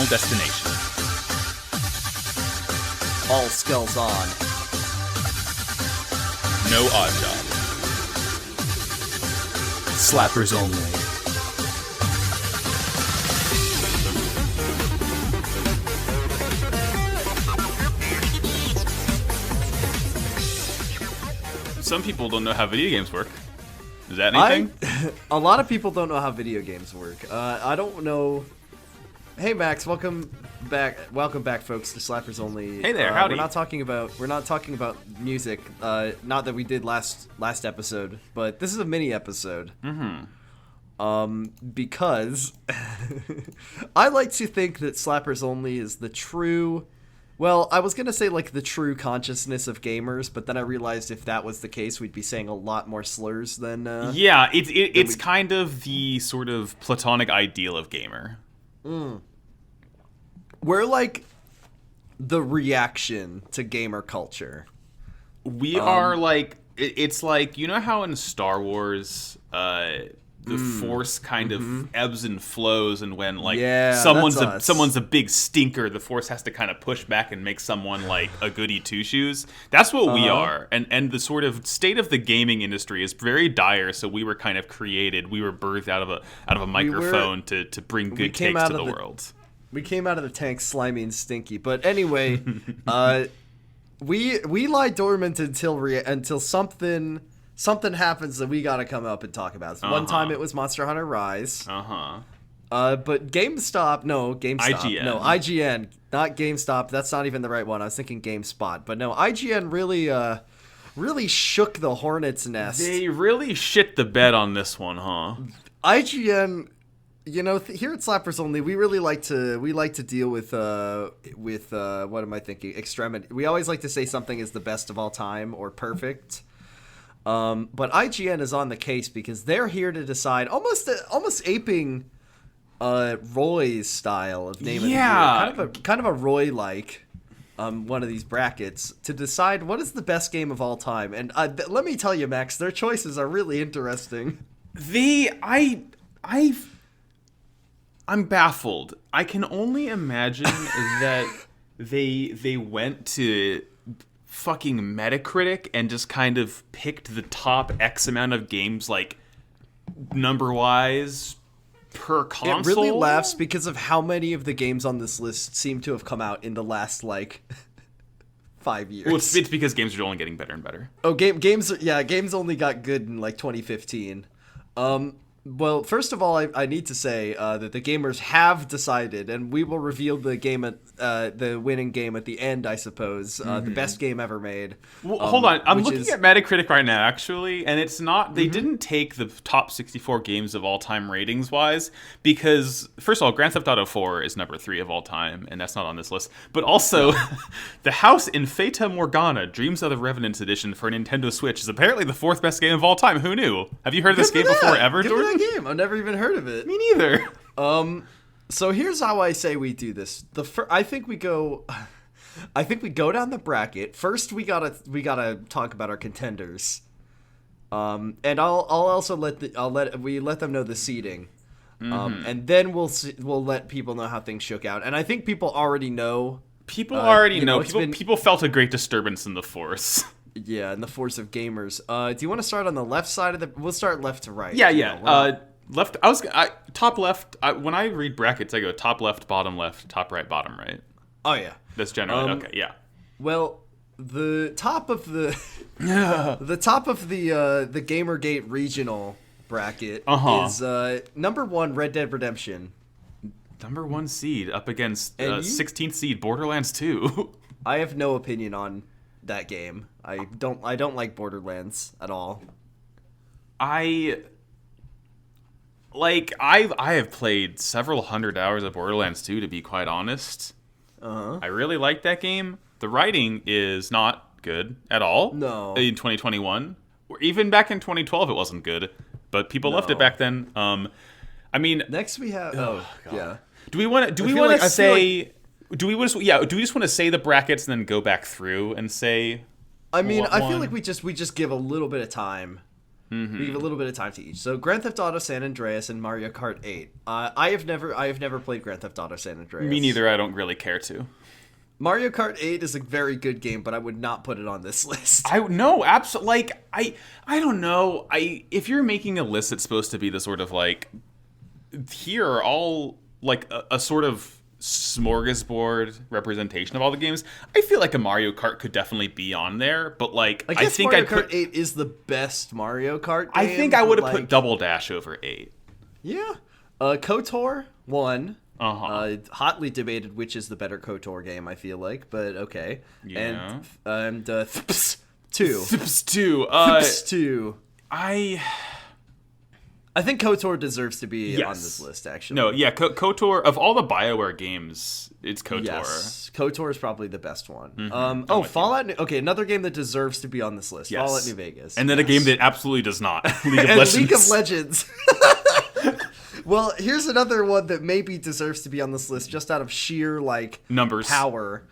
Final Destination. All skulls on. No Odd Job. Slappers only. Some people don't know how video games work. Is that anything? A lot of people don't know how video games work. I don't know. Hey Max, welcome back. Welcome back, folks, to Slappers Only. Hey there, howdy. We're not talking about music. Not that we did last episode, but this is a mini episode. Because I like to think that Slappers Only is the true. Well, I was gonna say like the true consciousness of gamers, but then I realized if that was the case, we'd be saying a lot more slurs than. Yeah, it's kind of the sort of platonic ideal of gamer. We're like the reaction to gamer culture. We are like it's like, you know how in Star Wars the Force kind of ebbs and flows, and when like someone's a big stinker, the Force has to kind of push back and make someone like a goody two shoes. That's what we are, and the sort of state of the gaming industry is very dire. So we were kind of created. We were birthed out of a microphone to bring good takes to the world. We came out of the tank slimy and stinky. But anyway, we lie dormant until something happens that we gotta come up and talk about. So one time it was Monster Hunter Rise. But GameStop, IGN. No, IGN, not GameStop. That's not even the right one. I was thinking GameSpot. But no, IGN really shook the hornet's nest. They really shit the bed on this one, huh? IGN, you know, here at Slappers Only, we really like to deal with what am I thinking? Extremity. We always like to say something is the best of all time or perfect. But IGN is on the case because they're here to decide, almost aping Roy's style of name of the year. Kind of a Roy like one of these brackets to decide what is the best game of all time. And let me tell you, Max, their choices are really interesting. I'm baffled. I can only imagine that they went to fucking Metacritic and just kind of picked the top X amount of games, like number wise per console. It really laughs because of how many of the games on this list seem to have come out in the last like 5 years. Well, it's because games are only getting better and better. Oh, games only got good in like 2015. Well, first of all, I need to say that the gamers have decided, and we will reveal the game the winning game at the end, I suppose. The best game ever made. Well, hold on, I'm looking at Metacritic right now, actually, and it's not. They didn't take the top 64 games of all time ratings wise, because first of all, Grand Theft Auto 4 is number 3 of all time, and that's not on this list. But also, The House in Fata Morgana: Dreams of the Revenants edition for Nintendo Switch is apparently the 4th best game of all time. Who knew? Have you heard of this game before ever, Jordan? Game. I've never even heard of it. Me neither. So here's how I say we do this. I think we go down the bracket. First, we gotta talk about our contenders. And I'll also let them know the seeding. And then we'll let people know how things shook out. And I think people already know. People already know. People felt a great disturbance in the Force. Yeah, in the Force of gamers. Do you want to start on the left side of the? We'll start left to right. Yeah. Left. Top left. When I read brackets, I go top left, top right, bottom right. Oh yeah. That's generally okay. Yeah. Well, the top of the the Gamergate regional bracket is number 1 Red Dead Redemption. Number 1 seed up against 16th seed Borderlands 2. I have no opinion on that game. I don't like Borderlands at all. I have played several hundred hours of Borderlands 2, to be quite honest. I really like that game. The writing is not good at all. No. In 2021, or even back in 2012, it wasn't good. But people loved it back then. I mean, next we have. Yeah. Do we want to say? Do we just want to say the brackets and then go back through and say? I mean, I feel like we just give a little bit of time. We give a little bit of time to each. So Grand Theft Auto San Andreas and Mario Kart 8. I have never played Grand Theft Auto San Andreas. Me neither. I don't really care to. Mario Kart 8 is a very good game, but I would not put it on this list. No, absolutely. Like, I don't know. If you're making a list that's supposed to be the sort of like, here are all like a sort of smorgasbord representation of all the games, I feel like a Mario Kart could definitely be on there. But like, I think Mario Kart 8 is the best Mario Kart game. I think I would have put Double Dash over 8. Yeah. KOTOR 1. Hotly debated which is the better KOTOR game, I feel like, but okay. Yeah. And Thps 2. Thps 2. Thps 2. I think KOTOR deserves to be on this list, actually. No, yeah, KOTOR, of all the BioWare games, it's KOTOR. Yes, KOTOR is probably the best one. Fallout... Okay, another game that deserves to be on this list. Yes. Fallout New Vegas. And then a game that absolutely does not. League of Legends. League of Legends. Well, here's another one that maybe deserves to be on this list just out of sheer, like... numbers. Power.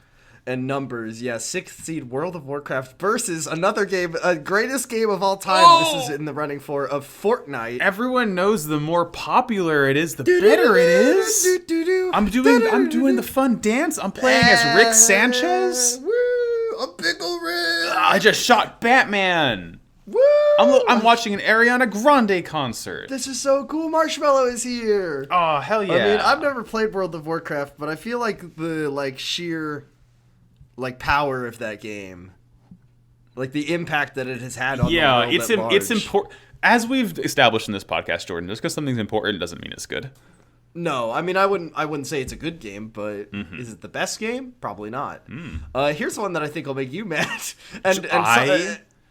And numbers, yeah. 6th seed World of Warcraft versus another game, greatest game of all time. This is in the running for of Fortnite. Everyone knows the more popular it is, the better it is. I'm doing the fun dance. I'm playing as Rick Sanchez. Woo! A pickle Rick. I just shot Batman. Woo! I'm watching an Ariana Grande concert. This is so cool. Marshmallow is here. Oh, hell yeah. I mean, I've never played World of Warcraft, but I feel like the sheer power of that game, like the impact that it has had on the world at large. It's important. As we've established in this podcast, Jordan, just because something's important doesn't mean it's good. No, I mean I wouldn't say it's a good game, but is it the best game? Probably not. Here's one that I think will make you mad,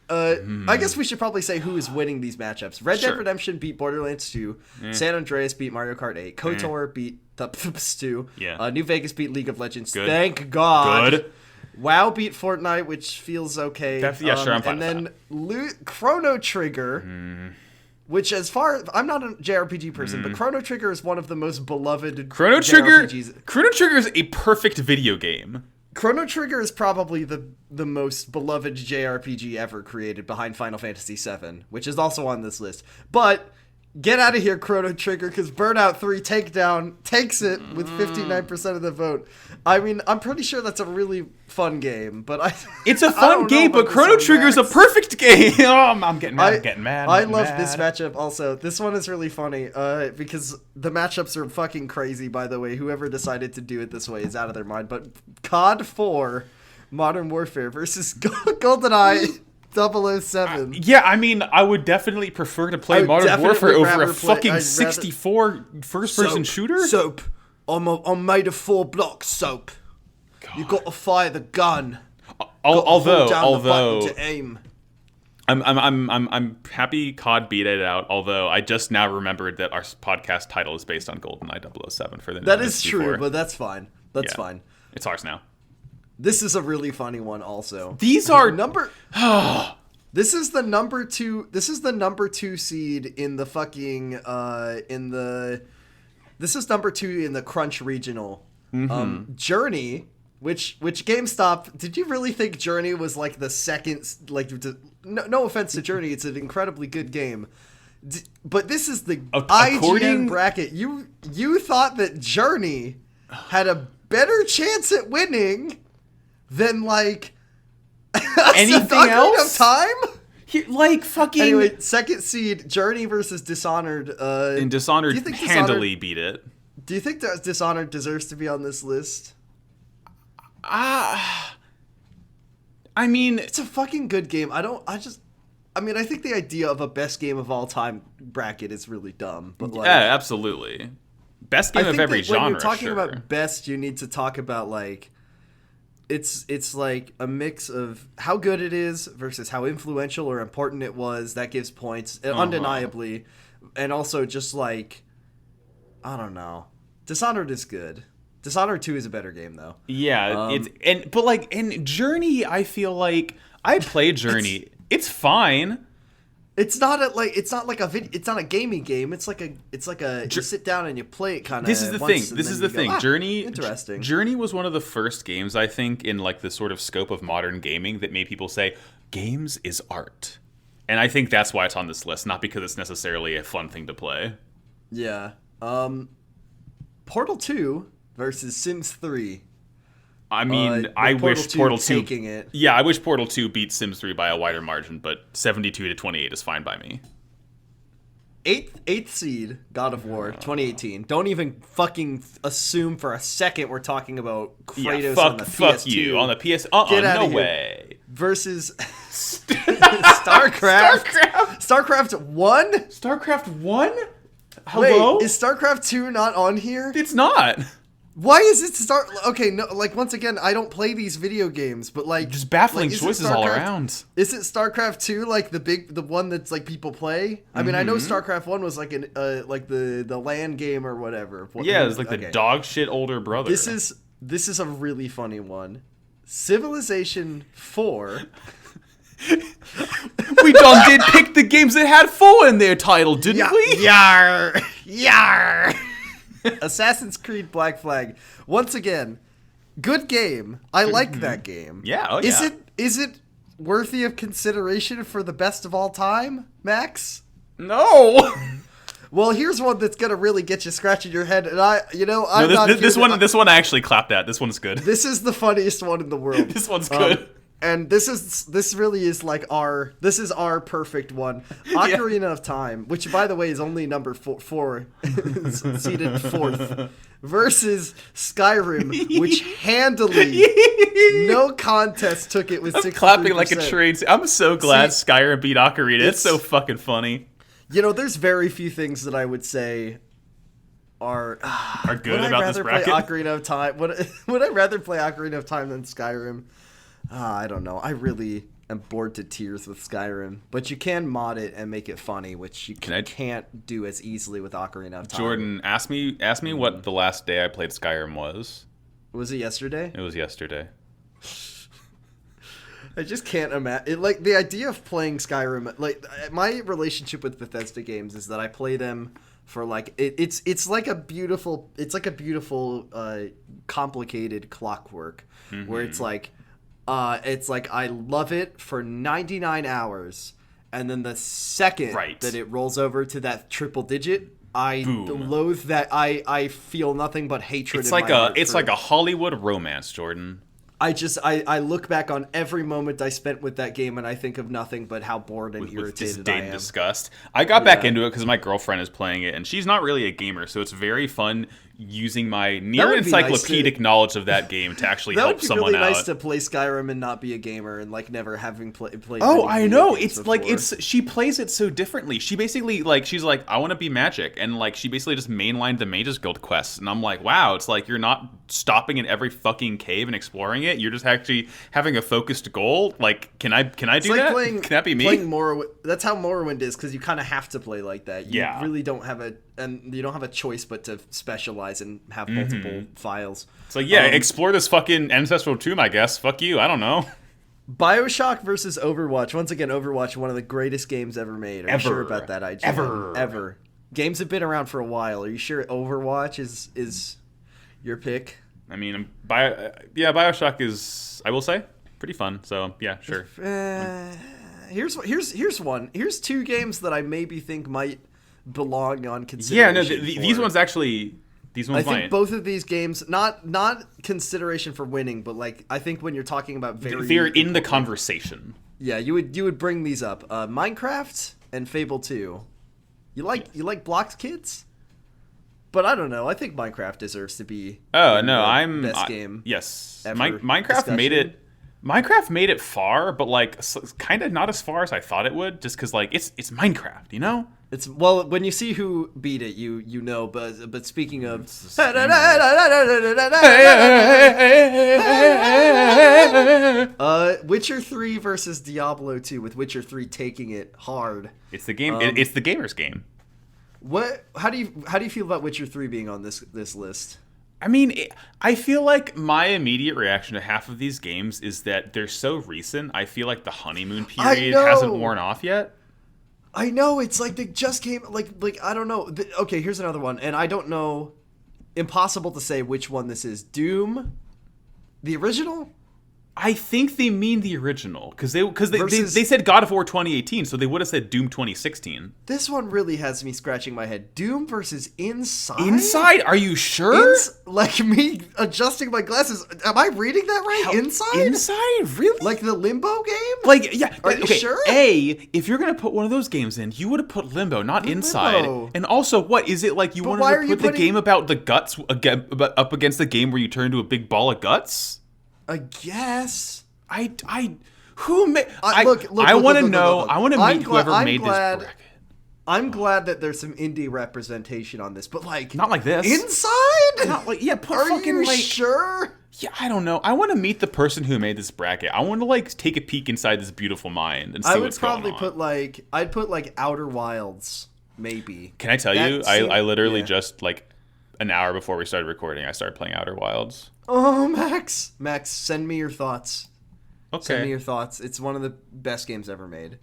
I guess we should probably say who is winning these matchups. Red Dead Redemption beat Borderlands 2. San Andreas beat Mario Kart 8. KOTOR beat Thps 2. Yeah. New Vegas beat League of Legends. Good. Thank God. Good. WoW beat Fortnite, which feels okay. Yeah, sure, I'm fine and with then Chrono Trigger, which I'm not a JRPG person, but Chrono Trigger is one of the most beloved Chrono JRPGs. Chrono Trigger is a perfect video game. Chrono Trigger is probably the most beloved JRPG ever created behind Final Fantasy VII, which is also on this list. But get out of here, Chrono Trigger, because Burnout 3 Takedown takes it with 59% of the vote. I mean, I'm pretty sure that's a really fun game, but it's a fun game, but Chrono Trigger is a perfect game. I'm getting mad. I love this matchup also. This one is really funny because the matchups are fucking crazy, by the way. Whoever decided to do it this way is out of their mind. But COD 4 Modern Warfare versus GoldenEye 007. Yeah, I mean, I would definitely prefer to play Modern Warfare over a fucking 64 first-person shooter. Soap. I'm made of 4 blocks, Soap. God. You got to fire the gun. Although to aim. I'm happy COD beat it out. Although I just now remembered that our podcast title is based on GoldenEye 007 for the. That is true, but that's fine. That's fine. It's ours now. This is a really funny one. Also, these are number. This is the number 2. This is the number 2 seed in the fucking This is number 2 in the Crunch Regional. Journey, which GameStop, did you really think Journey was like the second, like, no offense to Journey, it's an incredibly good game. But this is the IGN bracket. You thought that Journey had a better chance at winning than like anything else? Of Time? Like fucking. Anyway, second seed Journey versus Dishonored. And Dishonored handily beat it. Do you think that Dishonored deserves to be on this list? I mean, it's a fucking good game. I think the idea of a best game of all time bracket is really dumb. But like, yeah, absolutely. Best game of every genre. When you're talking about best, you need to talk about like. It's like a mix of how good it is versus how influential or important it was. That gives points, undeniably. And also just like, I don't know. Dishonored is good. Dishonored 2 is a better game, though. Yeah, but in Journey, I feel like I played Journey. It's fine. It's not a gaming game. It's like you sit down and you play it kind of. This is the thing. Journey, interesting. Journey was one of the first games, I think, in like the sort of scope of modern gaming that made people say games is art. And I think that's why it's on this list, not because it's necessarily a fun thing to play. Yeah. Portal 2 versus Sims 3. I mean, I wish Portal 2 taking it. Yeah, I wish Portal 2 beat Sims 3 by a wider margin, but 72 to 28 is fine by me. Eighth seed, God of War, 2018. Don't even fucking assume for a second we're talking about Kratos on the PS2. Fuck you. On the PS... no way. Versus StarCraft. StarCraft 1? StarCraft 1? Hello? Wait, is StarCraft 2 not on here? It's not. Why is it Okay, no, like, once again, I don't play these video games, but like... Just baffling choices all around. Is it StarCraft 2, like, the one that's, like, people play? I mean, I know StarCraft 1 was, like, like the LAN game or whatever. Yeah, it's like the dog shit older brother. This is a really funny one. Civilization 4... We did pick the games that had 4 in their title, didn't we? Yar! Yar! Assassin's Creed Black Flag. Once again, good game. I like that game. Yeah, oh yeah. Is it worthy of consideration for the best of all time, Max? No. Well, here's one that's gonna really get you scratching your head, and this one I actually clapped at. This one's good. This is the funniest one in the world. This one's good. And this really is like our perfect one. Ocarina of Time, which by the way is only number four seated fourth, versus Skyrim, which handily, no contest, took it with 63%. Clapping like a train. I'm so glad Skyrim beat Ocarina. It's so fucking funny. You know, there's very few things that I would say are good about this bracket. Play Ocarina of Time? Would I rather play Ocarina of Time than Skyrim? I don't know. I really am bored to tears with Skyrim, but you can mod it and make it funny, which you can't do as easily with Ocarina of Time. Jordan, ask me what the last day I played Skyrim was. Was it yesterday? It was yesterday. I just can't imagine. Like, the idea of playing Skyrim, like, my relationship with Bethesda games is that I play them for, like, it's like a beautiful complicated clockwork, where it's like I love it for 99 hours, and then the second that it rolls over to that triple digit, I loathe that. I feel nothing but hatred. It's like a Hollywood romance, Jordan. I look back on every moment I spent with that game, and I think of nothing but how bored and irritated I am. Disgust. I got back into it because my girlfriend is playing it, and she's not really a gamer, so it's very fun using my near encyclopedic knowledge of that game to actually help someone out. That would be really nice to play Skyrim and not be a gamer, and like never having played. Oh, I know. It's before. Like she plays it so differently. She basically she's like, I want to be magic, and like she basically just mainlined the Mages Guild quests, and I'm like, wow, it's like you're not stopping in every fucking cave and exploring it. You're just actually having a focused goal. Like, can I do that? Can that be me? Playing Morrowind. That's how Morrowind is, because you kind of have to play like that. You really don't have a choice but to specialize and have multiple files. So explore this fucking ancestral tomb, I guess. Fuck you, I don't know. BioShock versus Overwatch. Once again, Overwatch, one of the greatest games ever made. Are you sure about that, IGN? Ever. Games have been around for a while. Are you sure Overwatch is your pick? I mean, BioShock is, I will say, pretty fun. So yeah, sure. Here's one. Here's two games that I maybe think might belong on consideration. Yeah, no, these ones actually. These ones I think both of these games, not consideration for winning, but like I think when you're talking about they're in the conversation. Yeah, you would bring these up. Minecraft and Fable 2. You like Blox Kids? But I don't know. I think Minecraft deserves to be. Oh no, best game. Yes, ever Minecraft discussion. made it far, but like kind of not as far as I thought it would. Just because like it's Minecraft, you know. It's when you see who beat it, you know. But speaking of, Witcher 3 versus Diablo 2, with Witcher 3 taking it hard. It's the game. It's the gamer's game. How do you feel about Witcher 3 being on this list? I mean, I feel like my immediate reaction to half of these games is that they're so recent. I feel like the honeymoon period hasn't worn off yet. I know, it's like they just came, like I don't know. Okay, here's another one, and I don't know. Impossible to say which one this is. Doom, the original, I think they mean the original because Versus- they said God of War 2018, so they would have said Doom 2016. This one really has me scratching my head. Doom versus Inside? Inside? Are you sure? Like me adjusting my glasses. Am I reading that right? Inside? Inside? Really? Like the Limbo game? Like, yeah. Are you sure? If you're going to put one of those games in, you would have put Limbo, not Inside. Limbo. And also, what? Is it like you wanted to put the game about the guts up against the game where you turn into a big ball of guts? I guess. I want to know. I want to meet whoever made this bracket. I'm glad that there's some indie representation on this, but like not like this. Inside? Not like put Are fucking you like sure? Yeah, I don't know. I want to meet the person who made this bracket. I want to like take a peek inside this beautiful mind and see what's going on. I would probably I'd put like Outer Wilds, maybe. Can I tell you? I literally just like an hour before we started recording, I started playing Outer Wilds. Oh, Max, send me your thoughts. Okay. Send me your thoughts. It's one of the best games ever made.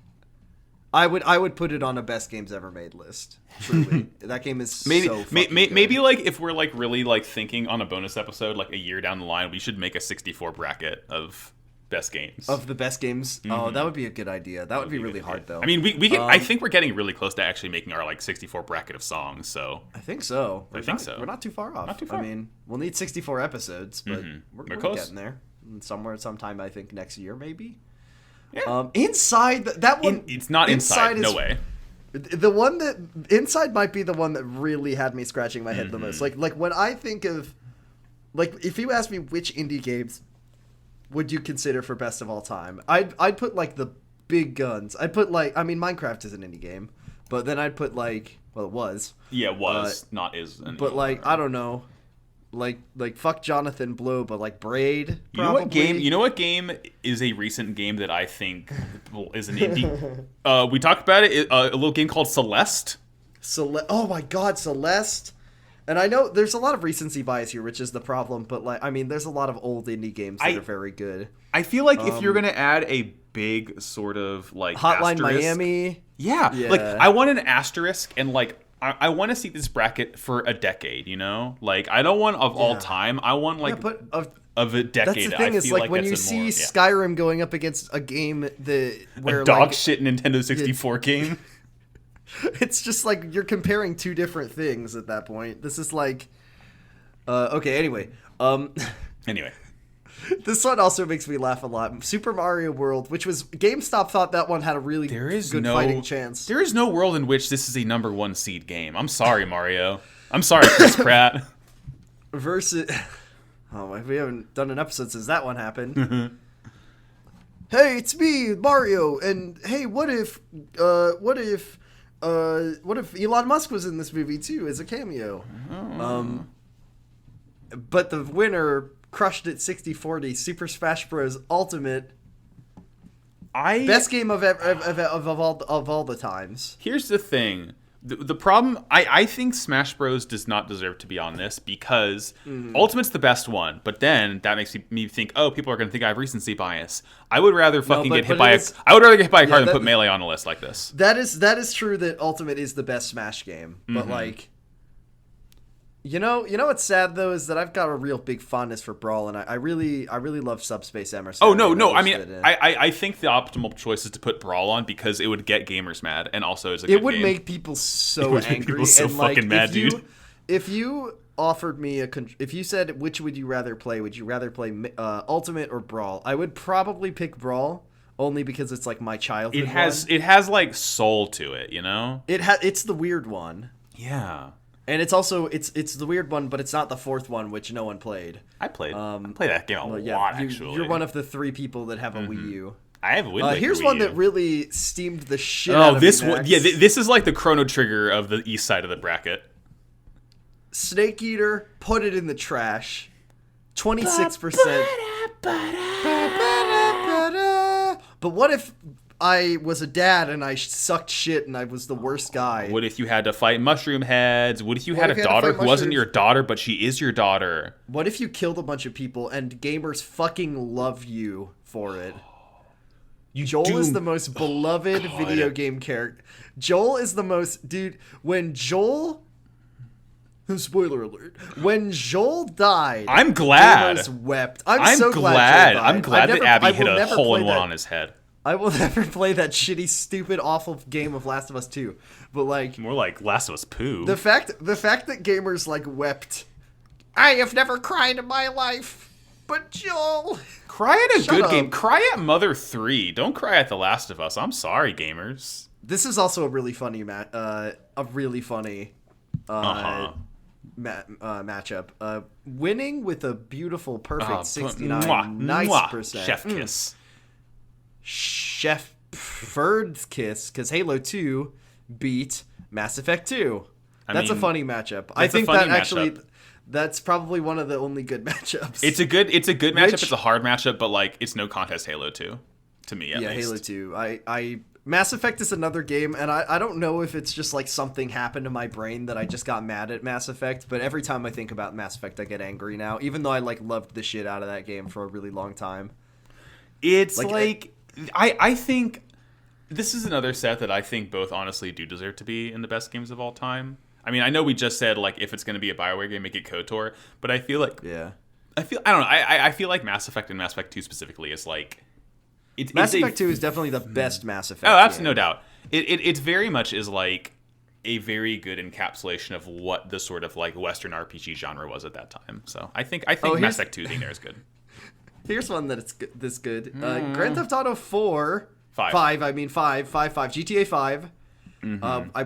I would put it on a best games ever made list. Truly, that game is so fucking good. Maybe like if we're like really like thinking on a bonus episode like a year down the line, we should make a 64 bracket of best games. Of the best games. Mm-hmm. Oh, that would be a good idea. That would be really hard though. I mean, we can, I think we're getting really close to actually making our like 64 bracket of songs. So I think so. I think so. We're not too far off. Not too far. I mean, we'll need 64 episodes, but we're close. getting there. Sometime I think next year maybe. Yeah. Inside that one. It's not Inside. No way. The one that Inside might be the one that really had me scratching my head the most. Like when I think of, like if you ask me which indie games would you consider for best of all time, I'd put like the big guns. I'd put like, I mean, Minecraft is an indie game, but then I'd put like, well, it was. Yeah, it was not is. But like I don't know. Like fuck Jonathan Blow, but like Braid. Probably. You know what game is a recent game that I think is an indie? We talked about it. A little game called Celeste. Oh my God, Celeste. And I know there's a lot of recency bias here, which is the problem. But like, I mean, there's a lot of old indie games that are very good. I feel like if you're gonna add a big sort of like Hotline asterisk, Miami. Yeah, like I want an asterisk and like. I want to see this bracket for a decade, you know? Like, I don't want of all time. I want, like, of a decade. That's the thing is, like, when you see Skyrim going up against a game where a dog shit Nintendo 64 game. It's just, like, you're comparing two different things at that point. This is, like... okay, anyway. Anyway. This one also makes me laugh a lot. Super Mario World, which was GameStop thought that one had a really good fighting chance. There is no world in which this is a number 1 seed game. I'm sorry, Mario. I'm sorry, Chris Pratt. Versus, we haven't done an episode since that one happened. Hey, it's me, Mario, and hey, what if Elon Musk was in this movie too as a cameo? But the winner crushed it 60-40. Super Smash Bros. Ultimate. Best game of all the times. Here's the thing. The problem, I think Smash Bros. Does not deserve to be on this because Ultimate's the best one, but then that makes me think, oh, people are going to think I have recency bias. I would rather get hit by a car than put Melee on a list like this. That is true that Ultimate is the best Smash game, but like... You know what's sad though is that I've got a real big fondness for Brawl, and I really love Subspace Emerson. Oh no! I mean, I think the optimal choice is to put Brawl on because it would get gamers mad, and also is a good game. It would make people so angry. Make people so fucking mad, dude. If you offered me if you said which would you rather play? Would you rather play Ultimate or Brawl? I would probably pick Brawl. Only because it's like my childhood. It has like soul to it, you know. It's the weird one. Yeah. And it's also it's the weird one, but it's not the fourth one, which no one played. I played that game a lot. Actually, you're one of the 3 people that have a Wii U. I have a Wii U. Here's one that really steamed the shit out of me. This is like the Chrono Trigger of the east side of the bracket. Snake Eater, put it in the trash. 26%. But what if I was a dad and I sucked shit and I was the worst guy? What if you had to fight mushroom heads? What if you had a daughter who wasn't your daughter, but she is your daughter? What if you killed a bunch of people and gamers fucking love you for it? Joel is the most beloved video game character. Joel is the most... Dude, when Joel Spoiler alert. When Joel died, I'm glad. Gamers wept. I'm so glad. Joel died. I'm glad that Abby hit a hole-in-one on his head. I will never play that shitty, stupid, awful game of Last of Us 2. But like, more like Last of Us poo. The fact that gamers like wept. I have never cried in my life, but Joel. Cry at a good game. Cry at Mother 3. Don't cry at The Last of Us. I'm sorry, gamers. This is also a really funny matchup. Winning with a beautiful, perfect 69% chef kiss. Chef Bird's kiss, because Halo 2 beat Mass Effect 2. That's a funny matchup. I think that actually, that's probably one of the only good matchups. It's a good matchup. It's a hard matchup, but like it's no contest Halo 2 to me. At least. Halo 2. I Mass Effect is another game, and I don't know if it's just like something happened to my brain that I just got mad at Mass Effect, but every time I think about Mass Effect, I get angry now, even though I like loved the shit out of that game for a really long time. It's I think this is another set that I think both honestly do deserve to be in the best games of all time. I mean, I know we just said like if it's going to be a BioWare game, make it KOTOR, but I feel like I feel like Mass Effect and Mass Effect 2 specifically is like Mass Effect 2 is definitely the best Mass Effect. Oh, absolutely, no doubt. It very much is like a very good encapsulation of what the sort of like Western RPG genre was at that time. So I think Mass Effect 2 there is good. Here's one that it's this good. Grand Theft Auto 4. 5, GTA 5,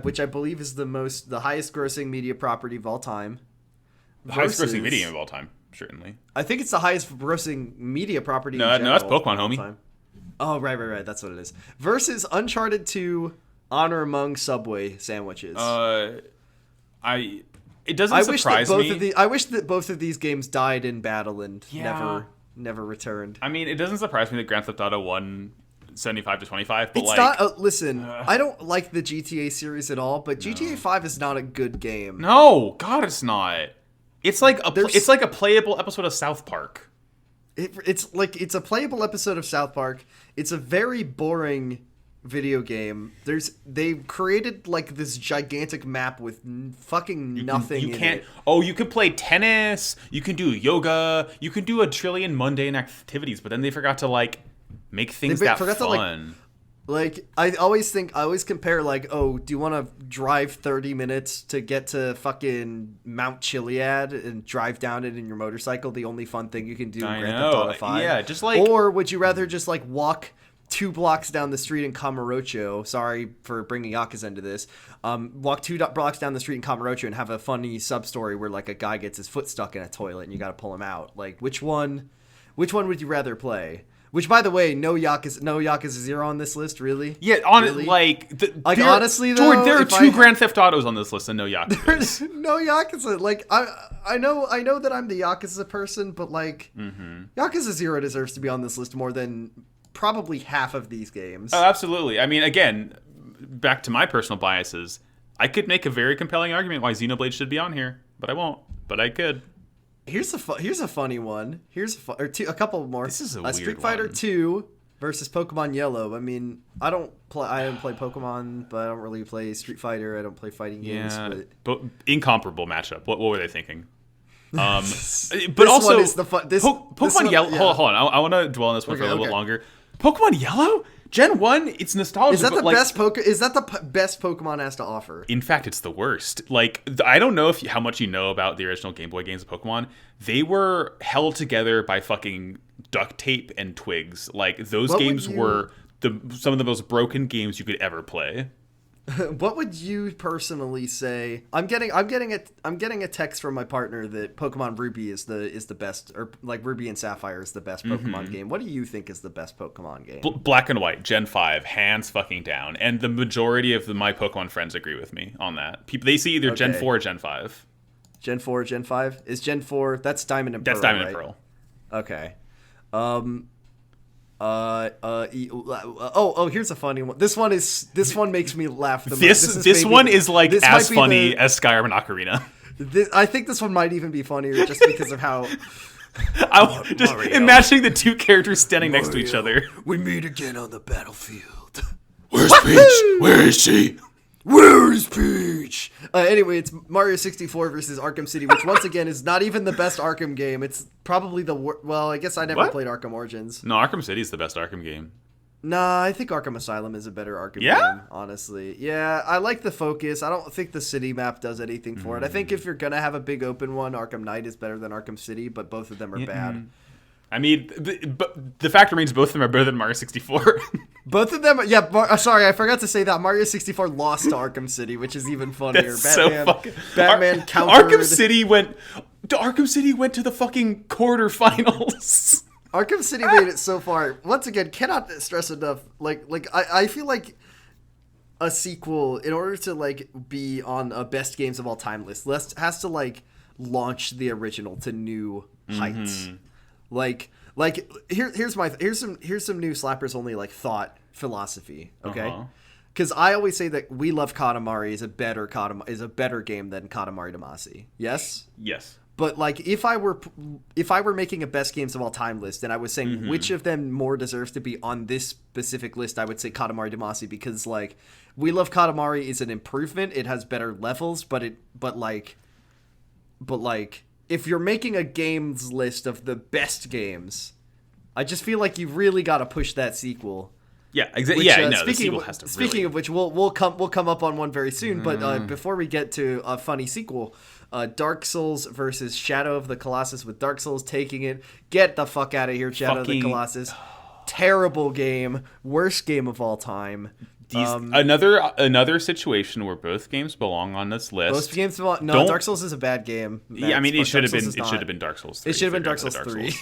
which I believe is the highest grossing media property of all time. The highest grossing video game of all time, certainly. I think it's the highest grossing media property. No, that's Pokemon, homie. Oh, right. That's what it is. Versus Uncharted 2, Honor Among Subway sandwiches. It doesn't surprise me. I wish that both of these games died in battle and never returned. I mean, it doesn't surprise me that Grand Theft Auto won 75-25, but it's not. Listen, I don't like the GTA series at all, but GTA 5 is not a good game. No, God, it's not. It's like a playable episode of South Park. It's a playable episode of South Park. It's a very boring video game. They've created like this gigantic map with fucking nothing in it. Oh, you could play tennis, you can do yoga, you can do a trillion mundane activities, but then they forgot to like make things fun. I always compare like, oh, do you want to drive 30 minutes to get to fucking Mount Chiliad and drive down it in your motorcycle? The only fun thing you can do in Grand Theft Auto 5. Yeah, just like, or would you rather just like walk 2 blocks down the street in Kamurocho? Sorry for bringing Yakuza into this. Walk 2 blocks down the street in Kamurocho and have a funny sub story where like a guy gets his foot stuck in a toilet and you got to pull him out. Like, which one would you rather play? Which, by the way, no Yakuza 0 on this list, really? Yeah, really? Honestly, though, Jordan, there are 2 Grand Theft Autos on this list and no Yakuza. There's no Yakuza. Like, I know that I'm the Yakuza person, but like, Yakuza 0 deserves to be on this list more than probably half of these games. Oh, absolutely. I mean, again, back to my personal biases, I could make a very compelling argument why Xenoblade should be on here, but I won't. But I could. Here's a funny one. A couple more. This is a weird Street Fighter one. 2 versus Pokemon Yellow. I mean, I don't play Pokemon, but I don't really play Street Fighter. I don't play fighting games. But incomparable matchup. What were they thinking? But this also, one is Pokemon Yellow. Yeah. Hold on. I want to dwell on this one for a little bit longer. Pokemon Yellow? Gen 1, it's nostalgia. Is that the best Pokemon has to offer? In fact, it's the worst. Like, I don't know how much you know about the original Game Boy games of Pokemon. They were held together by fucking duct tape and twigs. Like, those games were some of the most broken games you could ever play. What would you personally say? I'm getting a text from my partner that Pokemon Ruby is the best, or like Ruby and Sapphire is the best Pokemon game. What do you think is the best Pokemon game? Black and White, Gen 5, hands fucking down. And the majority of my Pokemon friends agree with me on that. They see either Gen 4 or Gen 5. Gen 4 or Gen 5? Is Gen 4, that's Diamond and Pearl, That's Diamond right? and Pearl. Okay. Here's a funny one. This one makes me laugh the most. This one is like as funny as Skyrim and Ocarina. I think this one might even be funnier just because of how just imagining the 2 characters standing next to each other. We meet again on the battlefield. Where's Peach? Where is she? Where is Peach? Anyway, it's Mario 64 versus Arkham City, which once again is not even the best Arkham game. It's probably well, I guess I never played Arkham Origins. No, Arkham City is the best Arkham game. Nah, I think Arkham Asylum is a better Arkham game, honestly. Yeah, I like the focus. I don't think the city map does anything for it. I think if you're going to have a big open one, Arkham Knight is better than Arkham City, but both of them are bad. I mean, the fact remains both of them are better than Mario 64. Both of them, sorry, I forgot to say that. Mario 64 lost to Arkham City, which is even funnier. Batman countered. Arkham City went to the fucking quarterfinals. Arkham City made it so far. Once again, cannot stress enough. I feel like a sequel, in order to like be on a best games of all time list, has to like launch the original to new heights. Here's some new slappers only like thought philosophy. Okay, because I always say that We Love Katamari is a better game than Katamari Damacy. Yes. But like if I were making a best games of all time list and I was saying which of them more deserves to be on this specific list, I would say Katamari Damacy, because like We Love Katamari is an improvement. It has better levels, but if you're making a games list of the best games, I just feel like you really got to push that sequel. Yeah, exactly. The sequel has to. Speaking of which, we'll come up on one very soon. But before we get to a funny sequel, Dark Souls versus Shadow of the Colossus, with Dark Souls taking it. Get the fuck out of here, Shadow of the Colossus. Terrible game, worst game of all time. Another situation where both games belong on this list. Both games belong. No, Dark Souls is a bad game. Yeah, I mean it should have been Dark Souls 3. It should have been Dark Souls 3.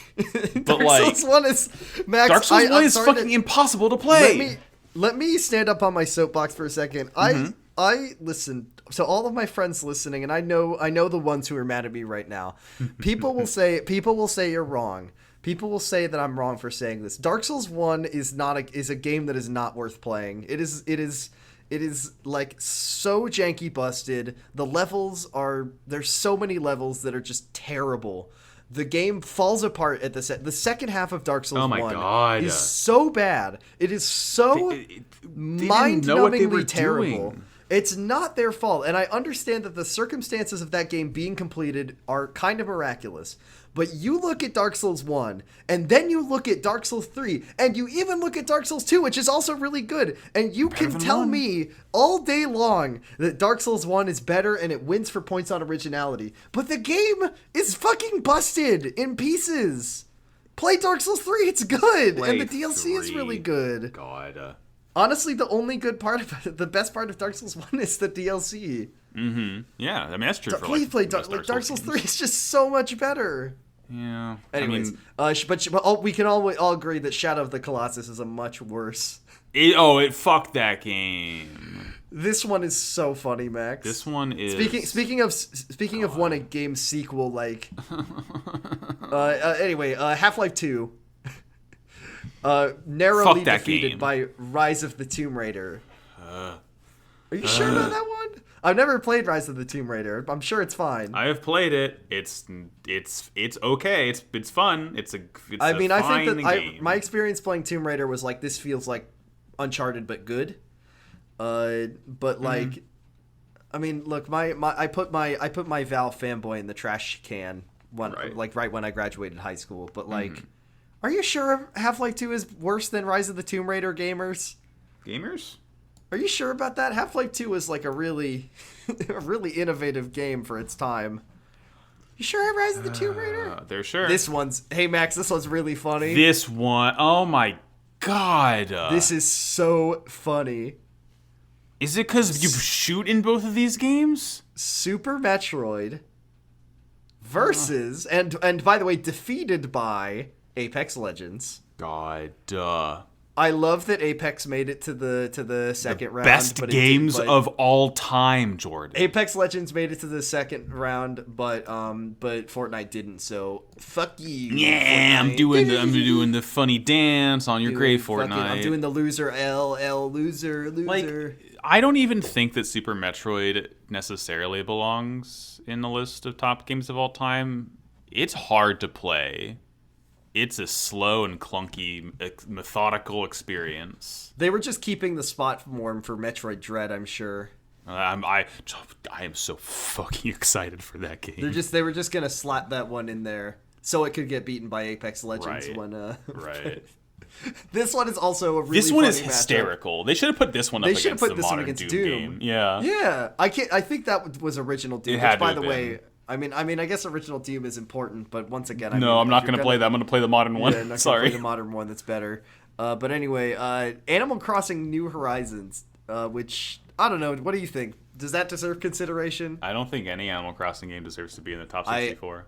But like Souls 1 is Max. Dark Souls 1 is fucking impossible to play. Let me stand up on my soapbox for a second. I listen. So all of my friends listening, and I know the ones who are mad at me right now. People will say you're wrong. People will say that I'm wrong for saying this. Dark Souls 1 is a game that is not worth playing. It is like so janky busted. There's so many levels that are just terrible. The game falls apart at the second half of Dark Souls 1 is so bad. It is so mind-numbingly terrible. Doing. It's not their fault, and I understand that the circumstances of that game being completed are kind of miraculous. But you look at Dark Souls 1, and then you look at Dark Souls 3, and you even look at Dark Souls 2, which is also really good, and you can tell me all day long that Dark Souls 1 is better and it wins for points on originality. But the game is fucking busted in pieces. Play Dark Souls 3, it's good, and the DLC is really good. God. Honestly, the only good part of the best part of Dark Souls 1 is the DLC. Yeah, I mean that's true. Please play Dark Souls 3 is just so much better. Yeah. Anyways, but we can all agree that Shadow of the Colossus is a much worse. It fucked that game. This one is so funny, Max. This one is speaking of one a game sequel like. Anyway, Half-Life 2. Narrowly defeated by Rise of the Tomb Raider. Are you sure about that one? I've never played Rise of the Tomb Raider. I'm sure it's fine. I have played it. It's okay. It's fun. I think that my experience playing Tomb Raider was like, this feels like Uncharted but good. But like, I mean, look, I put my Valve fanboy in the trash can right when I graduated high school. But like, are you sure Half-Life 2 is worse than Rise of the Tomb Raider, gamers? Are you sure about that? Half-Life 2 was like a really innovative game for its time. You sure Rise of the Tomb Raider? They're sure. Hey Max, this one's really funny. This one, oh my god. This is so funny. Is it because you shoot in both of these games? Super Metroid versus, and by the way, defeated by Apex Legends. God, I love that Apex made it to the second round. Best games of all time, Jordan. Apex Legends made it to the second round, but Fortnite didn't. So fuck you. Yeah, Fortnite. I'm doing the funny dance on your grave, Fortnite. I'm doing the loser loser. Like, I don't even think that Super Metroid necessarily belongs in the list of top games of all time. It's hard to play. It's a slow and clunky, methodical experience. They were just keeping the spot warm for Metroid Dread, I'm sure. I am so fucking excited for that game. They were just gonna slap that one in there so it could get beaten by Apex Legends right. when right. This one is also a really This one is matchup. hysterical. They should have put this one up against the modern Doom game. Yeah. Yeah. I think that was original Doom. It had which, by to the have way, been. I guess original Doom is important, but once again, I'm not going to play that. I'm going to play the modern one. Yeah, I'm not Sorry. gonna play the modern one. That's better. But anyway, Animal Crossing New Horizons, which I don't know. What do you think? Does that deserve consideration? I don't think any Animal Crossing game deserves to be in the top 64.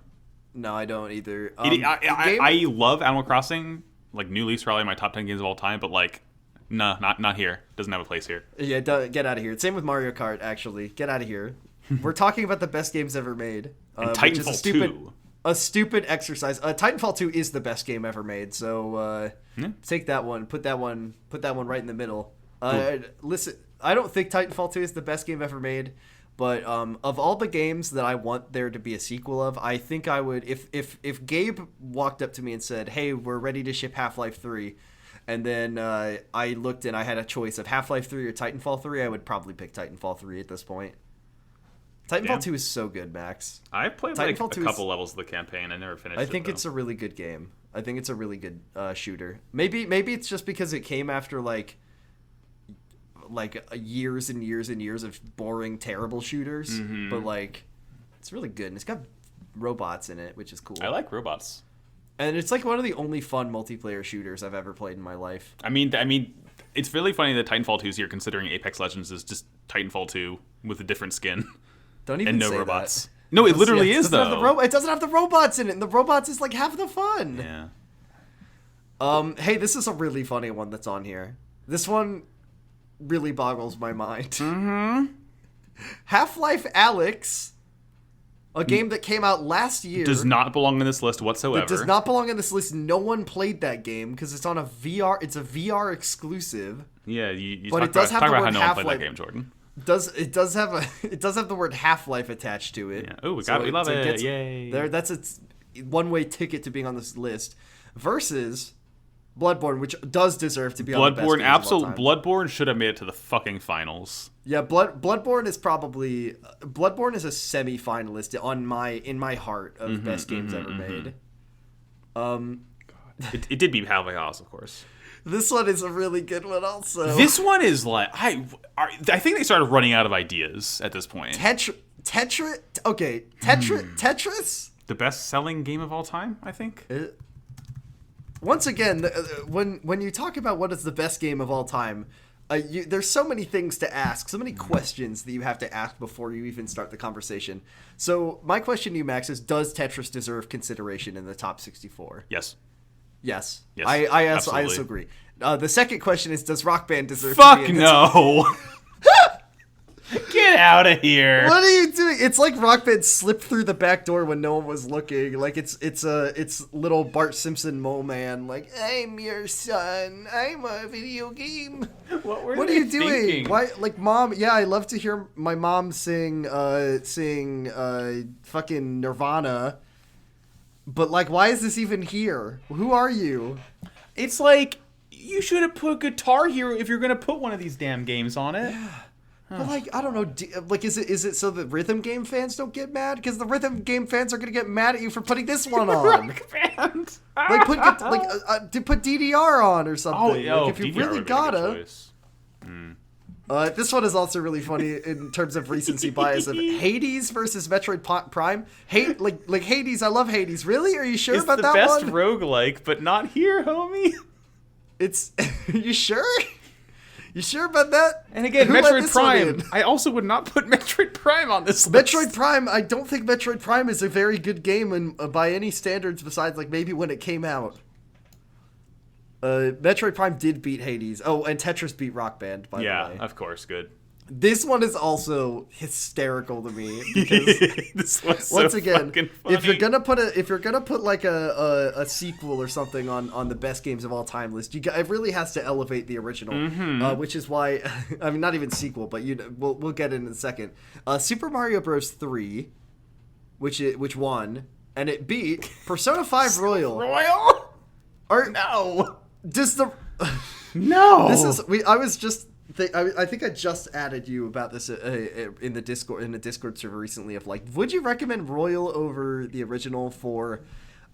No, I don't either. I love Animal Crossing. Like, New Leaf's probably my top 10 games of all time, but like, no, not here. Doesn't have a place here. Yeah, get out of here. Same with Mario Kart, actually. Get out of here. We're talking about the best games ever made. And Titanfall 2. A stupid exercise. Titanfall 2 is the best game ever made, so take that one. Put that one right in the middle. Listen, I don't think Titanfall 2 is the best game ever made, but of all the games that I want there to be a sequel of, I think I would, if Gabe walked up to me and said, "Hey, we're ready to ship Half-Life 3," and then I looked and I had a choice of Half-Life 3 or Titanfall 3, I would probably pick Titanfall 3 at this point. Titanfall 2 is so good, Max. I've played like a couple levels of the campaign. I never finished it. I think it's a really good game. I think it's a really good shooter. Maybe it's just because it came after like years and years and years of boring, terrible shooters. Mm-hmm. But like, it's really good, and it's got robots in it, which is cool. I like robots. And it's like one of the only fun multiplayer shooters I've ever played in my life. I mean, it's really funny that Titanfall 2 is here, considering Apex Legends is just Titanfall 2 with a different skin. Don't even and no say robots. That. No, it literally is though. It doesn't have the robots in it, and the robots is like half the fun. Yeah. Hey, this is a really funny one that's on here. This one really boggles my mind. Mm-hmm. Half-Life Alyx, a game that came out last year, does not belong on this list whatsoever. It does not belong on this list. No one played that game because it's on a VR. It's a VR exclusive. Yeah, you but talk it does about, have talk the about word how no one played Half-Life. that game, Jordan. It does have the word Half-Life attached to it. Yeah. Oh, we love it! Yay! That's its one-way ticket to being on this list. Versus Bloodborne, which does deserve to be on the best games of all time. Bloodborne should have made it to the fucking finals. Yeah, Bloodborne is probably a semi-finalist in my heart of best games ever made. It did beat Half-Life Alyx, of course. This one is a really good one, also. This one is like I think they started running out of ideas at this point. Tetris. The best-selling game of all time, I think. Once again, when you talk about what is the best game of all time, there's so many things to ask, so many questions that you have to ask before you even start the conversation. So my question to you, Max, is: does Tetris deserve consideration in the top 64? Yes. Yes. Yes. I also agree. The second question is: does Rock Band deserve? Fuck to be in no. Get out of here. What are you doing? It's like Rock Band slipped through the back door when no one was looking. Like it's little Bart Simpson mole man. Like, I'm your son. I'm a video game. What are you doing? Thinking? Why? Like, mom? Yeah, I love to hear my mom sing fucking Nirvana. But like, why is this even here? Who are you? It's like you should have put Guitar Hero if you're gonna put one of these damn games on it. Yeah. But like, I don't know, like, is it so that rhythm game fans don't get mad? Because the rhythm game fans are gonna get mad at you for putting this one on. Rock Band. Like put DDR on or something. Oh, yo, like, if you DDR really would be a good gotta. choice. This one is also really funny in terms of recency bias of Hades versus Metroid Prime. Like Hades, I love Hades. Really? Are you sure It's about that one? It's the best roguelike, but not here, homie. It's you sure? You sure about that? And again, Who let Metroid this one Prime. in? I also would not put Metroid Prime on this list. Metroid Prime, I don't think Metroid Prime is a very good game by any standards besides like maybe when it came out. Metroid Prime did beat Hades. Oh, and Tetris beat Rock Band, by the way. Yeah, of course, good. This one is also hysterical to me because this one's once so again, fucking funny. if you're gonna put like a sequel or something on the best games of all time list, it really has to elevate the original, which is why I mean not even sequel, but we'll get in a second. Super Mario Bros. 3, which won, and it beat Persona 5 Royal. Royal? Or No. does the No. I was just I think I just added you about this in the Discord server recently of like, would you recommend Royal over the original for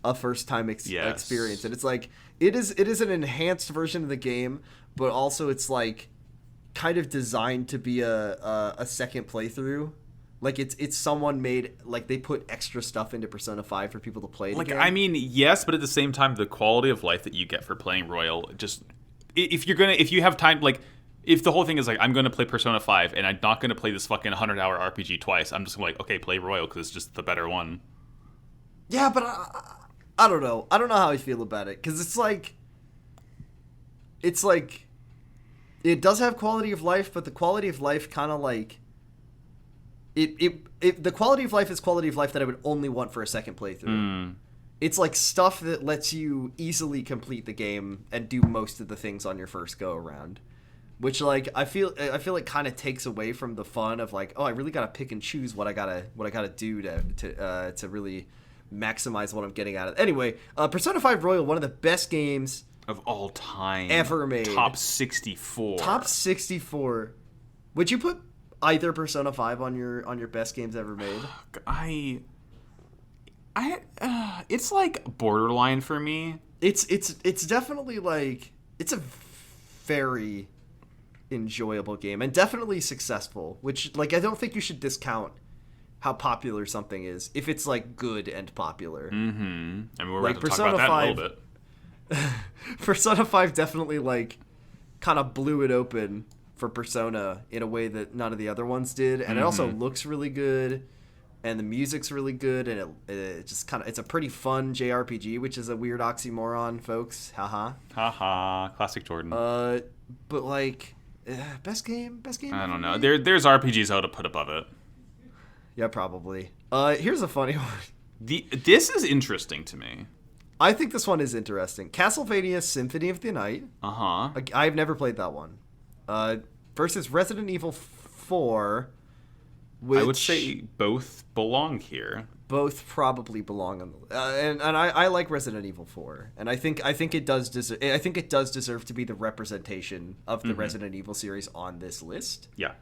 a first time experience? And it's like it is an enhanced version of the game, but also it's like kind of designed to be a second playthrough. Like it's someone made, like they put extra stuff into Persona 5 for people to play it again. I mean, yes, but at the same time, the quality of life that you get for playing Royal, just if you have time, like if the whole thing is like I'm going to play Persona 5 and I'm not going to play this fucking 100-hour RPG twice, I'm just like, okay, play Royal because it's just the better one. Yeah, but I don't know. I don't know how I feel about it because it's like it does have quality of life, but the quality of life kind of like the quality of life is quality of life that I would only want for a second playthrough. It's like stuff that lets you easily complete the game and do most of the things on your first go around, which like I feel like kind of takes away from the fun of like, oh, I really gotta pick and choose what I gotta do to really maximize what I'm getting out of it. Anyway, Persona 5 Royal, one of the best games of all time ever made. Top 64. Top 64. Would you put either Persona 5 on your best games ever made? It's like borderline for me. It's definitely like it's a very enjoyable game and definitely successful, which like I don't think you should discount how popular something is if it's like good and popular. Mm-hmm. I mean, we're like, about to Persona talk about 5, that in a little bit. Persona 5 definitely like kind of blew it open for Persona in a way that none of the other ones did, and it also looks really good, and the music's really good, and it just kind of it's a pretty fun JRPG, which is a weird oxymoron, folks. Haha, classic Jordan. But like best game. I don't know. There's RPGs I would have put above it. Yeah, probably. Here's a funny one. This is interesting to me. I think this one is interesting. Castlevania Symphony of the Night. I've never played that one. Versus Resident Evil 4, which I would say both belong here. Both probably belong on the and I like Resident Evil 4, and I think it does deserve to be the representation of the Resident Evil series on this list. Yeah.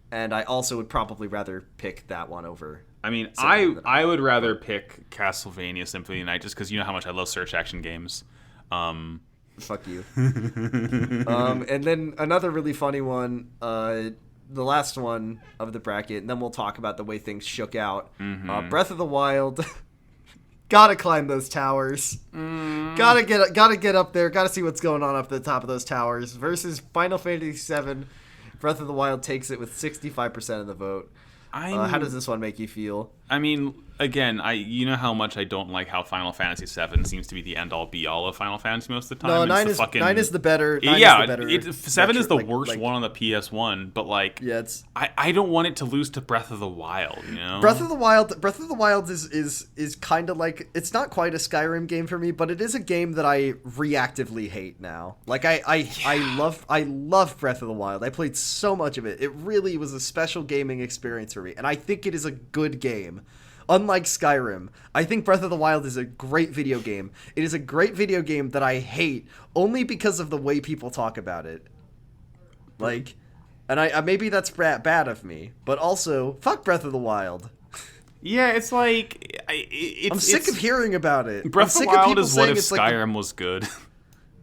And I also would probably rather pick that one over. I mean, I would rather pick Castlevania Symphony of the Night just because you know how much I love search action games. Fuck you. And then another really funny one, the last one of the bracket, and then we'll talk about the way things shook out. Breath of the Wild. Gotta climb those towers. Gotta get up there. Gotta see what's going on up at the top of those towers. Versus Final Fantasy VII. Breath of the Wild takes it with 65% of the vote. How does this one make you feel? I mean, again, you know how much I don't like how Final Fantasy VII seems to be the end-all be-all of Final Fantasy most of the time. No, 9 is the better. 7 is the worst one on the PS1, but like, yeah, I don't want it to lose to Breath of the Wild. You know, Breath of the Wild is kind of like, it's not quite a Skyrim game for me, but it is a game that I reactively hate now. Like I love Breath of the Wild. I played so much of it. It really was a special gaming experience for me, and I think it is a good game. Unlike Skyrim, I think Breath of the Wild is a great video game. It is a great video game that I hate only because of the way people talk about it. Like, and I maybe that's bad of me, but also, fuck Breath of the Wild. Yeah, it's like... I'm sick of hearing about it. Breath of the Wild is what if Skyrim was good.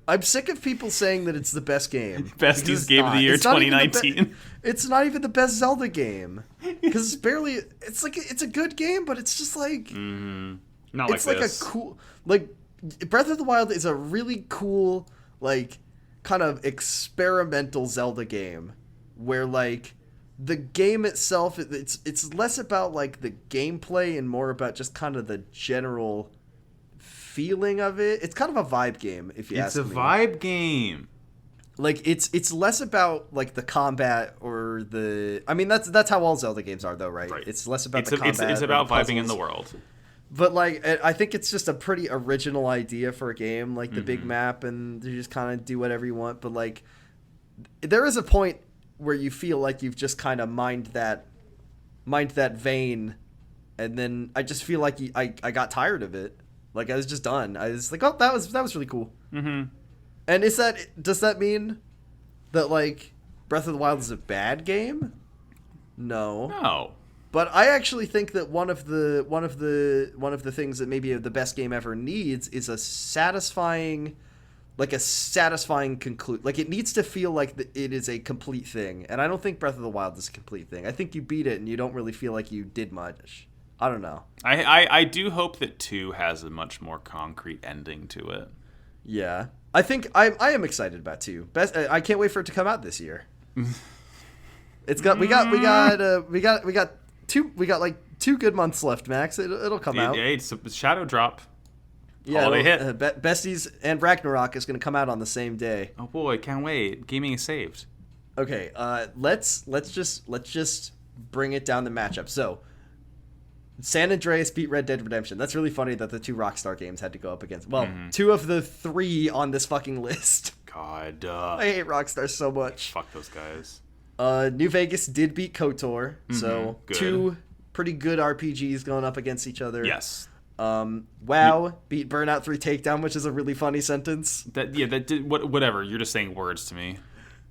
I'm sick of people saying that it's the best game. Bestest game of the year 2019. It's not even the best Zelda game. Because it's barely... It's a good game, but it's just like... Not like it's like this. A cool... Like, Breath of the Wild is a really cool, like, kind of experimental Zelda game. Where, like, the game itself, it's less about, like, the gameplay and more about just kind of the general... feeling of it. It's kind of a vibe game, if you ask me. It's a vibe game. Like it's less about like the combat or the. I mean that's how all Zelda games are though, right? It's less about the combat. It's about vibing in the world. But like I think it's just a pretty original idea for a game, like the big map, and you just kind of do whatever you want. But like there is a point where you feel like you've just kind of mined that vein, and then I just feel like I got tired of it. Like, I was just done. I was like, oh, that was really cool. And does that mean that like Breath of the Wild is a bad game. No. But I actually think that one of the things that maybe the best game ever needs is a satisfying conclude. Like, it needs to feel like it is a complete thing. And I don't think Breath of the Wild is a complete thing. I think you beat it and you don't really feel like you did much. I don't know. I do hope that 2 has a much more concrete ending to it. Yeah. I think I am excited about 2. I can't wait for it to come out this year. We got 2 good months left, Max. It'll come out. Yeah, it's a Shadow Drop. Yeah, Besties and Ragnarok is going to come out on the same day. Oh boy, can't wait. Gaming is saved. Okay, let's just bring it down the matchup. So, San Andreas beat Red Dead Redemption. That's really funny that the 2 Rockstar games had to go up against. Well, 2 of the 3 on this fucking list. God, I hate Rockstar so much. Fuck those guys. New Vegas did beat KOTOR, so good. 2 pretty good RPGs going up against each other. Yes. WoW beat Burnout 3 Takedown, which is a really funny sentence. Whatever. You're just saying words to me.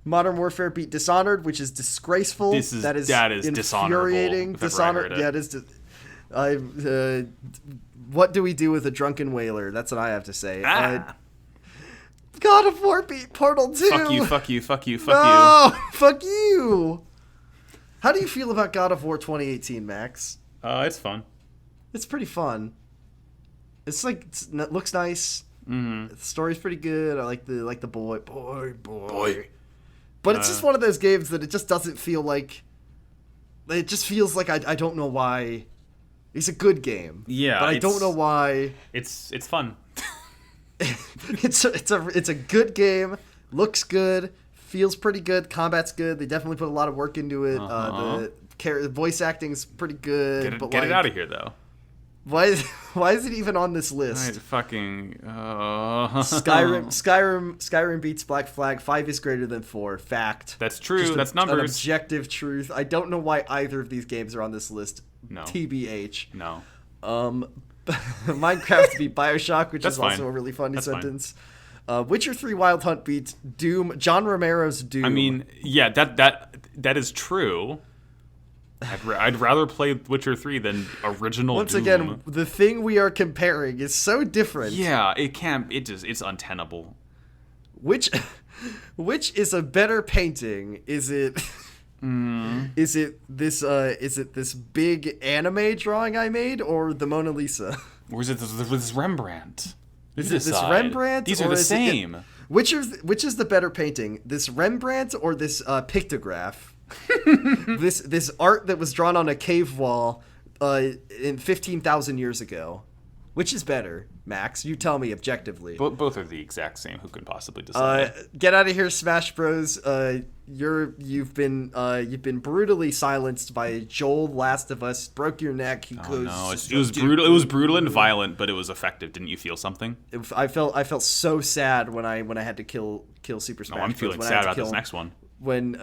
Modern Warfare beat Dishonored, which is disgraceful. That is infuriating. Dishonored. Yeah, it is. What do we do with a drunken whaler? That's what I have to say. God of War beat Portal 2. Fuck you. No, fuck you. How do you feel about God of War 2018, Max? It's fun. It's pretty fun. It looks nice. The story's pretty good. I like the boy. But it's just one of those games that it just doesn't feel like. It just feels like I don't know why. It's a good game. Yeah, but I don't know why. It's fun. It's a good game. Looks good. Feels pretty good. Combat's good. They definitely put a lot of work into it. The voice acting's pretty good. Get it out of here, though. Why is it even on this list? Skyrim beats Black Flag. 5 is greater than 4. Fact. That's true. That's numbers. An objective truth. I don't know why either of these games are on this list. No. TBH. No. Minecraft beat Bioshock, which is fine. also a really funny That's sentence. Witcher 3 Wild Hunt beats Doom. John Romero's Doom. I mean, yeah, that is true. I'd rather play Witcher 3 than original Once Doom. again, the thing we are comparing is so different. Yeah, it's untenable. Which is a better painting? Is it is it this big anime drawing I made, or the Mona Lisa? Or is it this Rembrandt? Is it this Rembrandt? These are the same. Which is the better painting? This Rembrandt or this pictograph? this art that was drawn on a cave wall in 15,000 years ago. Which is better, Max? You tell me objectively. Both are the exact same. Who could possibly decide? Get out of here, Smash Bros. You've been brutally silenced by Joel, Last of Us. Broke your neck. He goes. No, it was brutal. It was brutal and violent, but it was effective. Didn't you feel something? I felt so sad when I had to kill Super Smash Bros. I'm feeling sad about this next one. When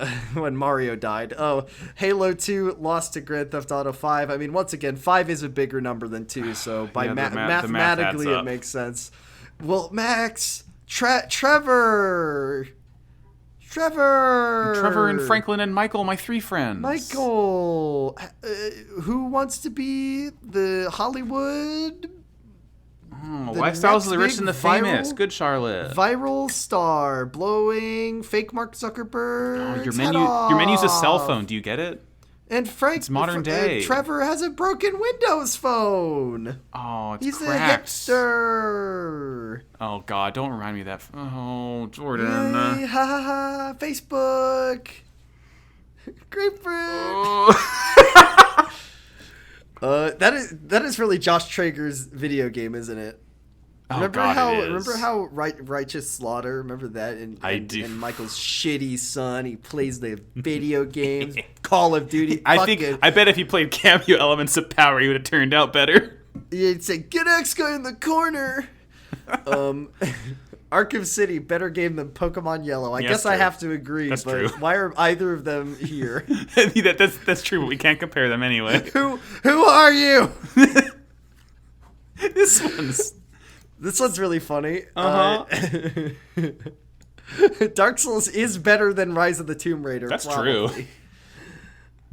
Mario died. Oh, Halo 2 lost to Grand Theft Auto 5. I mean, once again, 5 is a bigger number than 2, so by mathematically it makes sense. Well, Max, Trevor and Franklin and Michael, my 3 friends. Michael, who wants to be the Hollywood? Lifestyles of the rich and the famous. Good, Charlotte. Viral star blowing fake Mark Zuckerberg. Oh, your menu's a cell phone. Do you get it? And Frank, it's modern day. Trevor has a broken Windows phone. Oh, it's He's cracked. He's a hipster. Oh God, don't remind me of that. Oh, Jordan. Yay, ha ha ha! Facebook. Grapefruit. Oh. That is really Josh Traeger's video game, isn't it? Remember how Righteous Slaughter? Remember that? And Michael's shitty son. He plays the video games, Call of Duty. I bet if he played cameo elements of Power, he would have turned out better. He'd say, "Get X guy in the corner." Arkham City, better game than Pokemon Yellow. I guess I have to agree. That's true. Why are either of them here? That's true, but we can't compare them anyway. Who are you? This one's really funny. Dark Souls is better than Rise of the Tomb Raider. That's probably. true.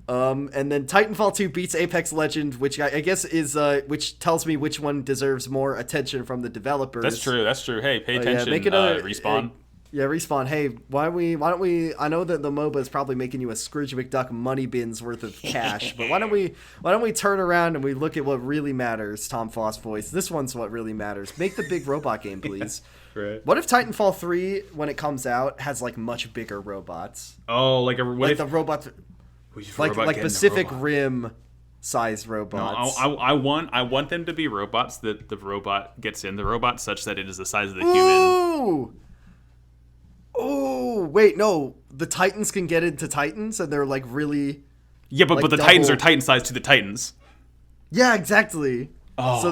And then Titanfall 2 beats Apex Legend, which I guess is which tells me which one deserves more attention from the developers. That's true. Hey, pay attention. Make another Respawn. Respawn. Hey, why don't we? I know that the MOBA is probably making you a Scrooge McDuck money bin's worth of cash, but why don't we turn around and we look at what really matters? Tom Foss voice. This one's what really matters. Make the big robot game, please. Right. What if Titanfall 3, when it comes out, has like much bigger robots? Oh, like the robots. Like Pacific Rim size robots. No, I want them to be robots that the robot gets in the robot such that it is the size of the human. Oh, wait, no. The Titans can get into Titans and they're like really. Yeah, but the double. Titans are Titan sized to the Titans. Yeah, exactly. Oh. So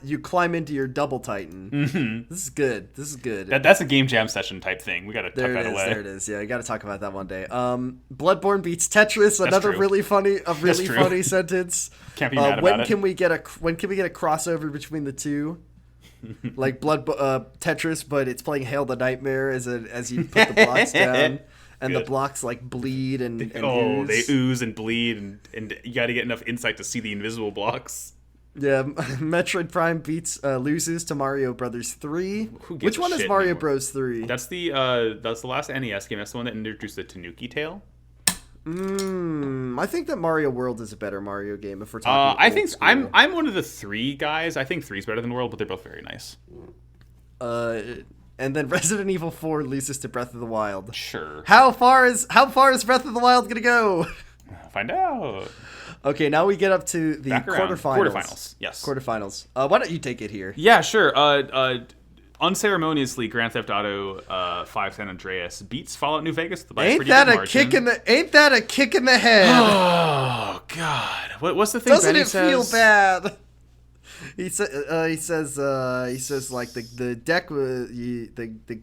you climb into your double Titan. Mm-hmm. This is good. That's a game jam session type thing. We gotta tuck that away. There it is. Yeah, you gotta talk about that one day. Bloodborne beats Tetris. Another really funny sentence. Can't be mad about it. When can we get a crossover between the two? Like Tetris, but it's playing Hail the Nightmare as you put the blocks down. And the blocks like bleed and ooze. They ooze and bleed, and you got to get enough insight to see the invisible blocks. Yeah, Metroid Prime loses to Mario Brothers 3. Which one is Mario Bros 3? That's the last NES game. That's the one that introduced the Tanuki Tale. I think that Mario World is a better Mario game if we're talking. I think I'm one of the 3 guys. I think 3 is better than World, but they're both very nice. And then Resident Evil 4 loses to Breath of the Wild. Sure. How far is Breath of the Wild gonna go? Find out. Okay, now we get up to the quarterfinals. Yes. Quarterfinals. Why don't you take it here? Yeah, sure. Unceremoniously, Grand Theft Auto 5 San Andreas beats Fallout New Vegas by a pretty good margin. Ain't that a kick in the head? Oh God! What's the thing? Doesn't Benny it feel bad? He says like the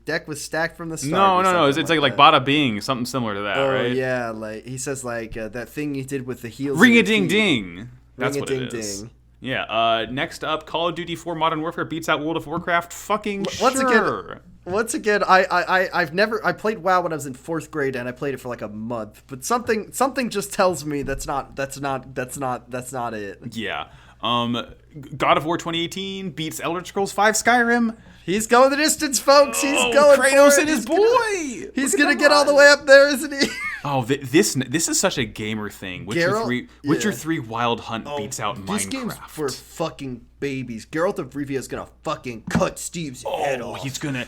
deck was stacked from the start. No. It's like bada bing, something similar to that, right? Oh yeah, like he says like that thing you did with the heels. Ring a ding ding. That's what it is. Ding. Yeah. Next up, Call of Duty 4 Modern Warfare beats out World of Warcraft. Fucking Once again, I played WoW when I was in 4th grade and I played it for like a month, but something just tells me that's not it. Yeah. God of War 2018 beats Elder Scrolls 5 Skyrim. He's going the distance, folks. He's going Kratos and his boy. He's gonna get all the way up there, isn't he? Oh, this is such a gamer thing. Witcher 3 Wild Hunt beats out Minecraft. This game's for fucking babies. Geralt of Rivia is gonna fucking cut Steve's head off. He's gonna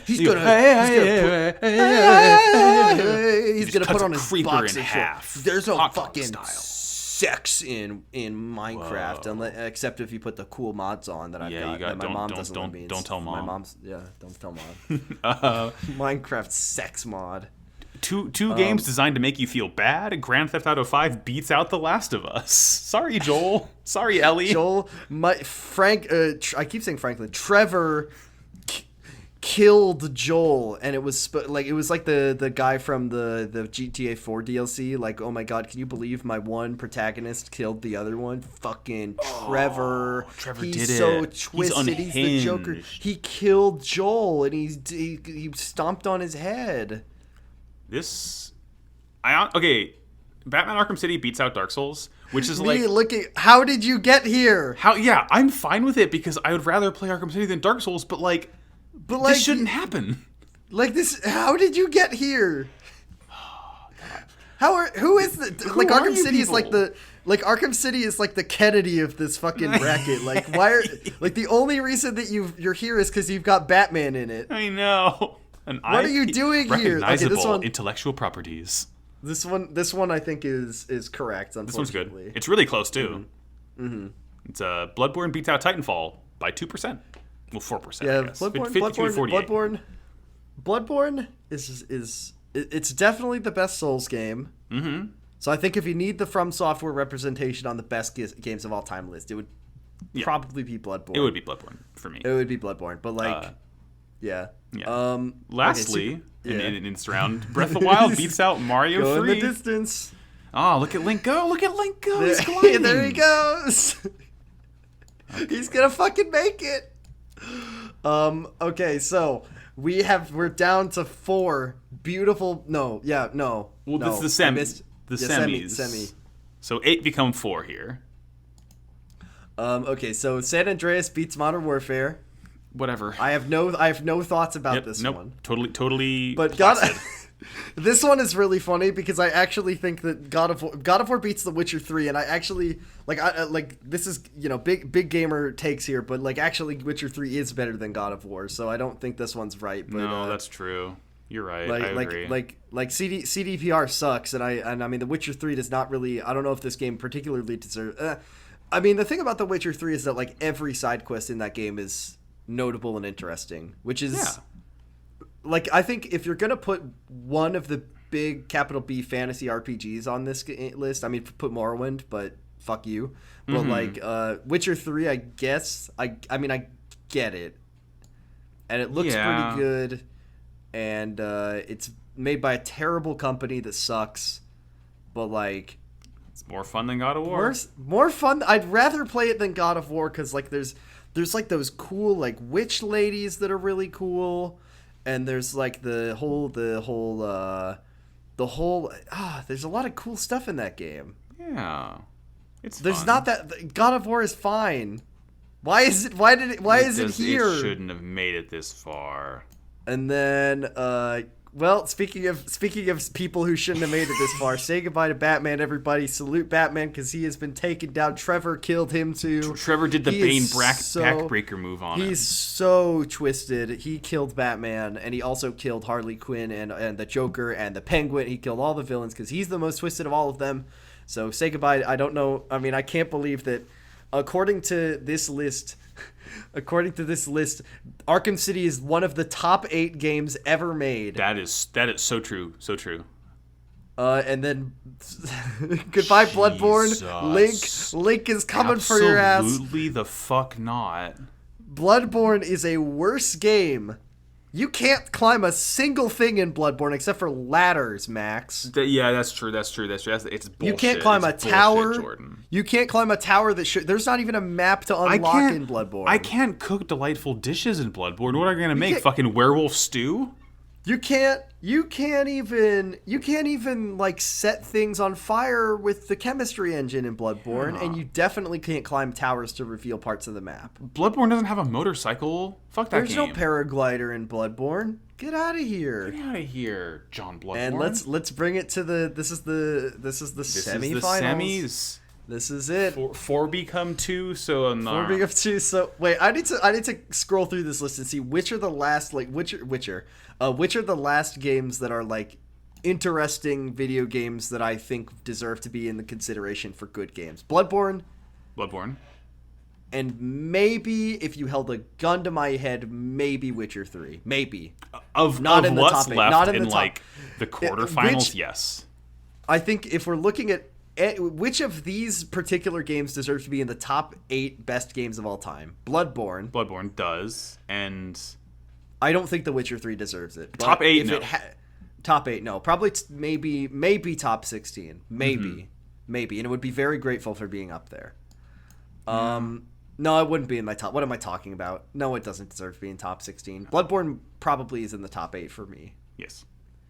put on his boxer in half. There's no fucking sex in Minecraft, except if you put the cool mods on that I've got. That my mom doesn't let me. Don't tell mom. Don't tell mom. Minecraft sex mod. Two games designed to make you feel bad. Grand Theft Auto 5 beats out The Last of Us. Sorry, Joel. Sorry, Ellie. Joel, I keep saying Franklin. Trevor killed Joel, and it was like the guy from the GTA 4 DLC. Like, oh my god, can you believe my one protagonist killed the other one? Fucking Trevor. Trevor he's did so it. twisted. He's the Joker. He killed Joel, and he stomped on his head. Okay, Batman Arkham City beats out Dark Souls, which is how did you get here? Yeah, I'm fine with it because I would rather play Arkham City than Dark Souls, but this shouldn't happen. Like this, how did you get here? Who is the Arkham City is like the Arkham City is like the Kennedy of this fucking bracket. Like why are the only reason that you're here is because you've got Batman in it. I know. And what are you doing here? Okay, this one, intellectual properties. This one I think is correct. Unfortunately, this one's good. It's really close too. Mm-hmm. It's Bloodborne beats out Titanfall by 2%. Well, 4%. Yeah, I guess. Bloodborne is it's definitely the best Souls game. Mm-hmm. So I think if you need the From Software representation on the best games of all time list, it would probably be Bloodborne. It would be Bloodborne for me. It would be Bloodborne, but yeah. Lastly, in this round, Breath of the Wild beats out Mario 3. Go in the distance. Oh, look at Link go! Look at Link go! He's gliding. There he goes. Okay. He's gonna fucking make it. Okay, so we're down to 4 beautiful. No, yeah, no. Well, no, this is the semis. Semi. So 8 become 4 here. Okay, so San Andreas beats Modern Warfare. Whatever. I have no thoughts about this one. Totally. But this one is really funny because I actually think that God of War beats The Witcher 3, and I actually this is big gamer takes here, but like actually Witcher 3 is better than God of War, so I don't think this one's right. But, no, that's true. You're right. I agree. CDPR sucks, and I mean The Witcher 3 does not really. I don't know if this game particularly deserves. I mean the thing about The Witcher 3 is that like every side quest in that game is notable and interesting, which is. Yeah. Like, I think if you're going to put one of the big capital B fantasy RPGs on this list, I mean, put Morrowind, but fuck you. But, like, Witcher 3, I guess, I mean, I get it. And it looks pretty good. And it's made by a terrible company that sucks. But, like... It's more fun than God of War. More fun. I'd rather play it than God of War because, like, there's like, those cool, like, witch ladies that are really cool. And there's like the whole there's a lot of cool stuff in that game. Yeah. There's fun. Not that God of War is fine. Why is it here? It shouldn't have made it this far. And then well, speaking of people who shouldn't have made it this far, say goodbye to Batman, everybody. Salute Batman because he has been taken down. Trevor killed him too. Trevor did the Bane backbreaker move on him. He's so twisted. He killed Batman, and he also killed Harley Quinn and the Joker and the Penguin. He killed all the villains because he's the most twisted of all of them. So say goodbye. I don't know. I mean, I can't believe that according to this list, Arkham City is one of the top 8 games ever made. That is so true. So true. And then goodbye, Bloodborne. Link is coming for your ass. Absolutely the fuck not. Bloodborne is a worse game. You can't climb a single thing in Bloodborne except for ladders, Max. Yeah, that's true. It's bullshit. You can't climb a tower. Jordan. You can't climb a tower there's not even a map to unlock in Bloodborne. I can't cook delightful dishes in Bloodborne. What are you gonna make? Fucking werewolf stew? You can't even like set things on fire with the chemistry engine in Bloodborne, and you definitely can't climb towers to reveal parts of the map. Bloodborne doesn't have a motorcycle. Fuck that game. There's no paraglider in Bloodborne. Get out of here. Get out of here, John Bloodborne. And let's bring it to the semifinals. This is the semis. This is it. 4 become 2, so 4 become 2. So wait, I need to scroll through this list and see which are the last which are the last games that are like interesting video games that I think deserve to be in the consideration for good games. Bloodborne. And maybe if you held a gun to my head, maybe Witcher 3. Maybe. Not in the top 8. Not in the like the quarterfinals, yes. I think if we're looking at which of these particular games deserve to be in the top 8 best games of all time? Bloodborne does, and I don't think The Witcher 3 deserves it. Top 8, no. Top 8, no. Probably maybe top 16. Maybe. And it would be very grateful for being up there. No, it wouldn't be in my top. What am I talking about? No, it doesn't deserve to be in top 16. Bloodborne probably is in the top 8 for me. Yes.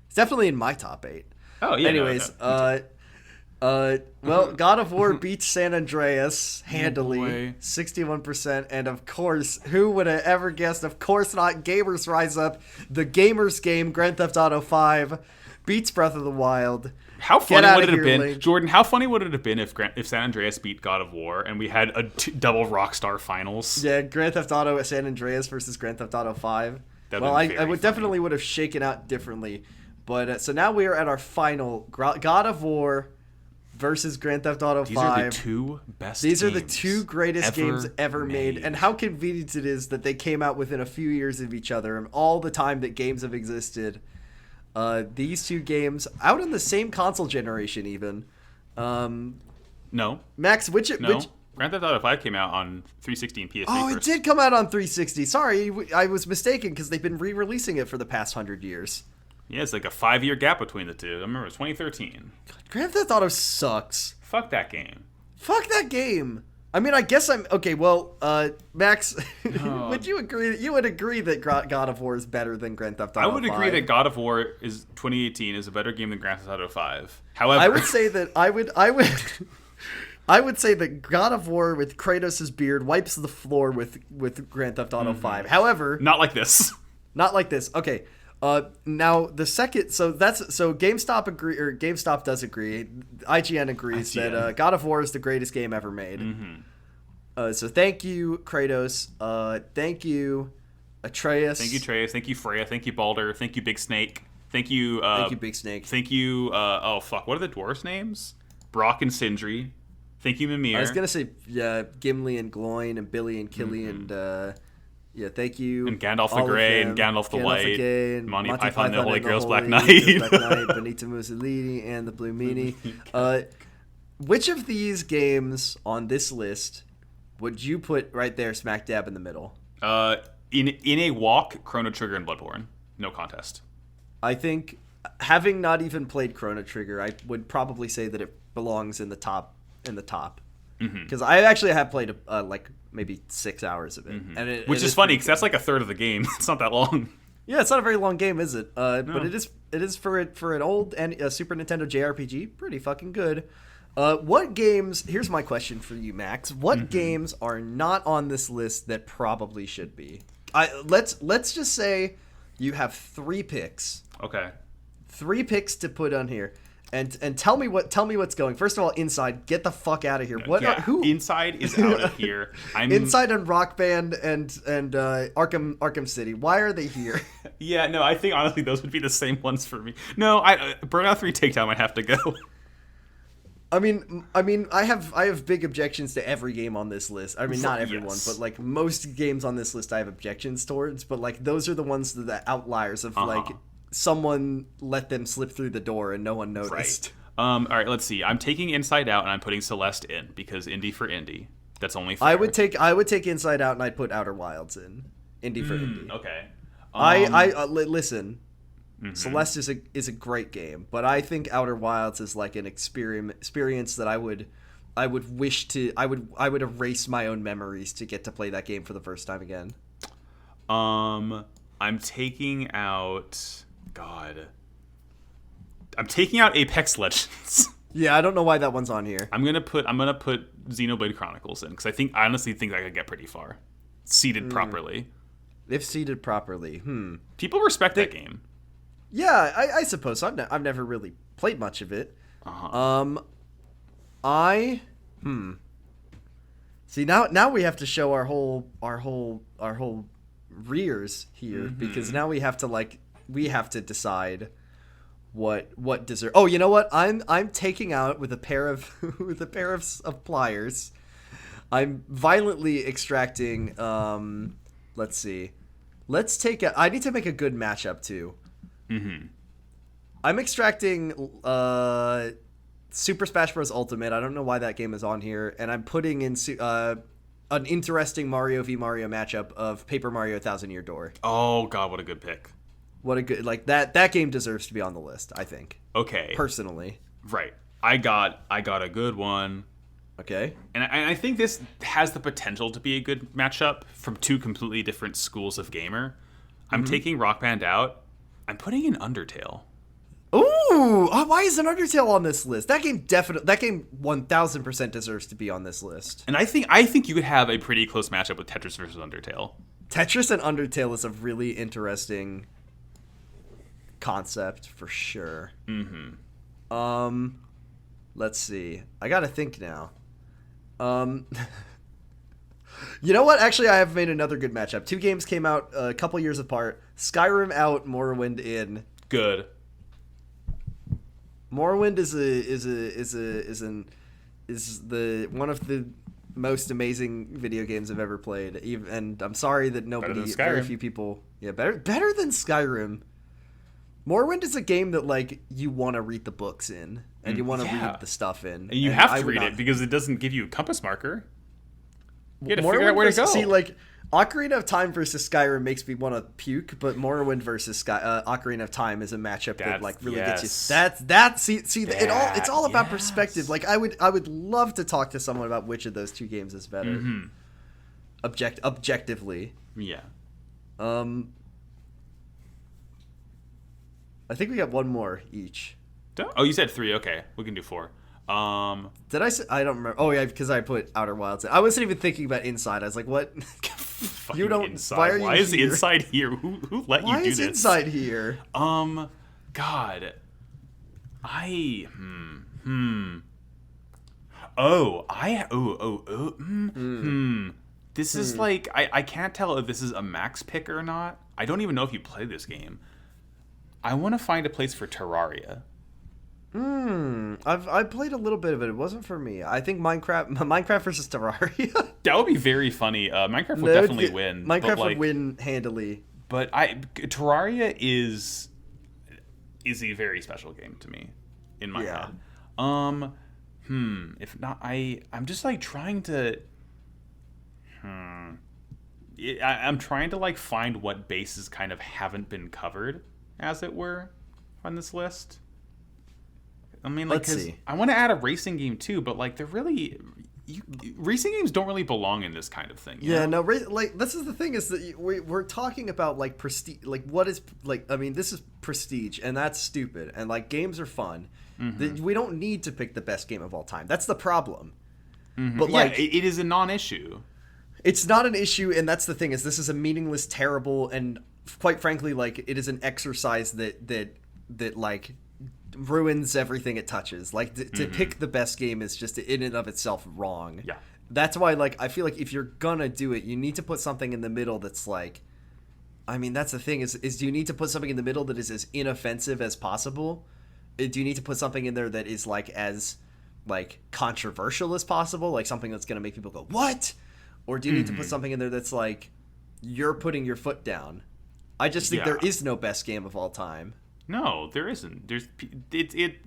It's definitely in my top 8. Oh, yeah. Anyways, well, God of War beats San Andreas handily, 61%, and of course, who would have ever guessed? Of course not. Gamers rise up. The gamers game, Grand Theft Auto 5, beats Breath of the Wild. How funny would it have been, Link. Jordan? How funny would it have been if San Andreas beat God of War and we had a double Rockstar finals? Yeah, Grand Theft Auto at San Andreas versus Grand Theft Auto 5. I would definitely would have shaken out differently, but so now we are at our final God of War versus Grand Theft Auto 5. These are the two best These are the two greatest games ever made. And how convenient it is that they came out within a few years of each other and all the time that games have existed. These two games, out in the same console generation even. No. Max, which Grand Theft Auto 5 came out on 360 and PS3 Oh, first. It did come out on 360. Sorry, I was mistaken because they've been re-releasing it for the past 100 years. Yeah, it's like a 5-year gap between the two. I remember it was 2013. God, Grand Theft Auto sucks. Fuck that game. Fuck that game. I mean, I guess I'm okay. Well, Max, would you agree? You would agree that God of War is better than Grand Theft Auto 5? I would agree that God of War is 2018 is a better game than Grand Theft Auto 5. However, I would say that I would say that God of War with Kratos' beard wipes the floor with Grand Theft Auto 5. However, not like this. Not like this. Okay. Now the second, so GameStop does agree. IGN agrees that God of War is the greatest game ever made. Mm-hmm. So thank you, Kratos. Thank you, Atreus. Thank you, Atreus. Thank you, Freya. Thank you, Baldur. Thank you, Big Snake. Thank you. Thank you, Big Snake. Thank you. Oh fuck! What are the dwarves' names? Brock and Sindri. Thank you, Mimir. I was gonna say Gimli and Gloin and Billy and Killy and. Yeah, thank you. And Gandalf the Grey and Gandalf the White. Monty Python, the Holy Grail's Black Knight. Benito Mussolini, and the Blue Meanie. Which of these games on this list would you put right there smack dab in the middle? In a walk, Chrono Trigger and Bloodborne. No contest. I think, having not even played Chrono Trigger, I would probably say that it belongs in the top. Because I actually have played like maybe 6 hours of it, and which is funny because that's like a third of the game. It's not that long. Yeah, it's not a very long game, is it? No. But it is for an old and Super Nintendo JRPG, pretty fucking good. What games? Here's my question for you, Max. What games are not on this list that probably should be? Let's just say you have 3 picks. Okay. 3 picks to put on here. And tell me what's going. First of all, Inside, get the fuck out of here. Who? Inside is out of here. Inside and Rock Band and Arkham City. Why are they here? Yeah, no, I think honestly those would be the same ones for me. No, Burnout 3 Takedown might have to go. I mean, I have big objections to every game on this list. I mean, not everyone, but like most games on this list, I have objections towards. But like those are the ones that the outliers of like. Someone let them slip through the door and no one noticed. Right. All right, let's see. I'm taking Inside Out and I'm putting Celeste in because indie for indie. That's only fair. I would take Inside Out and I'd put Outer Wilds in. Indie for indie. Okay. Listen. Mm-hmm. Celeste is a great game, but I think Outer Wilds is like an experience that I would erase my own memories to get to play that game for the first time again. I'm taking out Apex Legends. Yeah, I don't know why that one's on here. I'm gonna put Xenoblade Chronicles in because I honestly think I could get pretty far, seated properly. If seated properly, people respect that game. Yeah, I suppose so. I've never really played much of it. See now we have to show our whole rears here because now we have to decide what deserve. Oh, you know what? I'm taking out with a pair of of pliers. I'm violently extracting. Let's see. I need to make a good matchup too. I'm extracting Super Smash Bros. Ultimate. I don't know why that game is on here, and I'm putting in an interesting Mario v Mario matchup of Paper Mario 1000 Year Door. Oh god, what a good pick. What a good that game deserves to be on the list, I think. Okay. Personally. Right. I got a good one. Okay. And I think this has the potential to be a good matchup from 2 completely different schools of gamer. I'm taking Rock Band out. I'm putting in Undertale. Ooh, why is an Undertale on this list? That game 1000% deserves to be on this list. And I think you could have a pretty close matchup with Tetris versus Undertale. Tetris and Undertale is a really interesting concept for sure. Let's see. I gotta think now. You know what? Actually, I have made another good matchup. 2 games came out a couple years apart. Skyrim out, Morrowind in. Good. Morrowind is one of the most amazing video games I've ever played. And I'm sorry that very few people. Yeah, better than Skyrim. Morrowind is a game that like you want to read the books in and you want to read the stuff in. And you have to read it because it doesn't give you a compass marker. You got to figure out where to go. See, like Ocarina of Time versus Skyrim makes me want to puke, but Morrowind versus Ocarina of Time is a matchup that like really gets you. It's all about perspective. Like I would love to talk to someone about which of those two games is better. Mm-hmm. Objectively. Yeah. I think we got one more each. Oh, you said 3. Okay, we can do 4. Did I say? I don't remember. Oh yeah, because I put Outer Wilds. I wasn't even thinking about Inside. I was like, what? You don't. Inside. Why are you Why is here? Inside here? Who let Why you do is this? Inside here? God. This is like I can't tell if this is a max pick or not. I don't even know if you play this game. I want to find a place for Terraria. I played a little bit of it. It wasn't for me. I think Minecraft versus Terraria. That would be very funny. Minecraft would definitely win. Minecraft would win handily. But Terraria is a very special game to me in my head. If not, I'm just like trying to. I'm trying to like find what bases kind of haven't been covered, as it were, on this list. I mean, like, let's see. I want to add a racing game too, but like, they're really. Racing games don't really belong in this kind of thing. You know? No, like this is the thing is that we're talking about like prestige, like what is like. I mean, this is prestige, and that's stupid. And like games are fun. Mm-hmm. We don't need to pick the best game of all time. That's the problem. Mm-hmm. But like, it is a non-issue. It's not an issue, and that's the thing is this is a meaningless, terrible, and quite frankly, like it is an exercise that like ruins everything it touches. Like to pick the best game is just in and of itself wrong. Yeah. That's why like I feel like if you're gonna do it, you need to put something in the middle that's like, I mean that's the thing is do you need to put something in the middle that is as inoffensive as possible? Do you need to put something in there that is like as like controversial as possible, like something that's gonna make people go what? Or do you need to put something in there that's like you're putting your foot down? I just think there is no best game of all time. No, there isn't. There's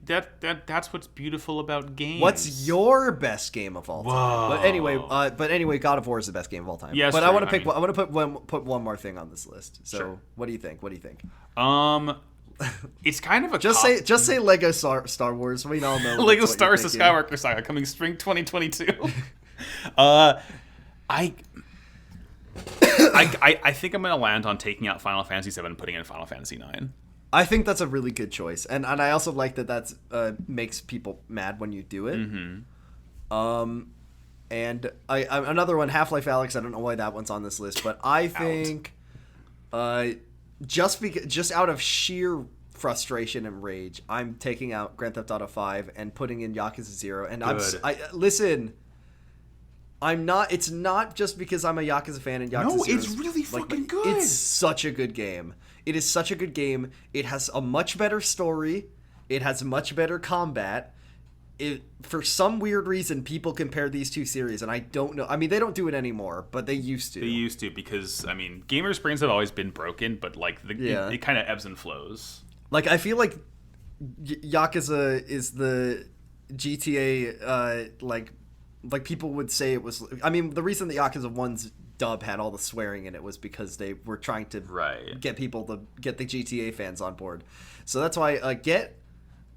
that's what's beautiful about games. What's your best game of all time? But anyway, God of War is the best game of all time. Yes, but I want to I want to put one more thing on this list. So what do you think? It's kind of a just say Lego Star Wars. We all know Lego Star Wars: The Skywalker Saga coming spring 2022. I think I'm gonna land on taking out Final Fantasy VII and putting in Final Fantasy IX. I think that's a really good choice, and I also like that makes people mad when you do it. Mm-hmm. And I another one, Half-Life Alyx. I don't know why that one's on this list, but I think, just out of sheer frustration and rage, I'm taking out Grand Theft Auto 5 and putting in Yakuza 0. And listen. I'm not. It's not just because I'm a Yakuza fan and Yakuza 0 it's really fucking good. It's such a good game. It is such a good game. It has a much better story. It has much better combat. For some weird reason, people compare these two series, and I don't know. I mean, they don't do it anymore, but they used to. They used to because, I mean, gamers' brains have always been broken, but like it kind of ebbs and flows. Like I feel like Yakuza is the GTA. Like people would say it was. I mean, the reason the Yakuza 1's dub had all the swearing in it was because they were trying to get people to get the GTA fans on board. So that's why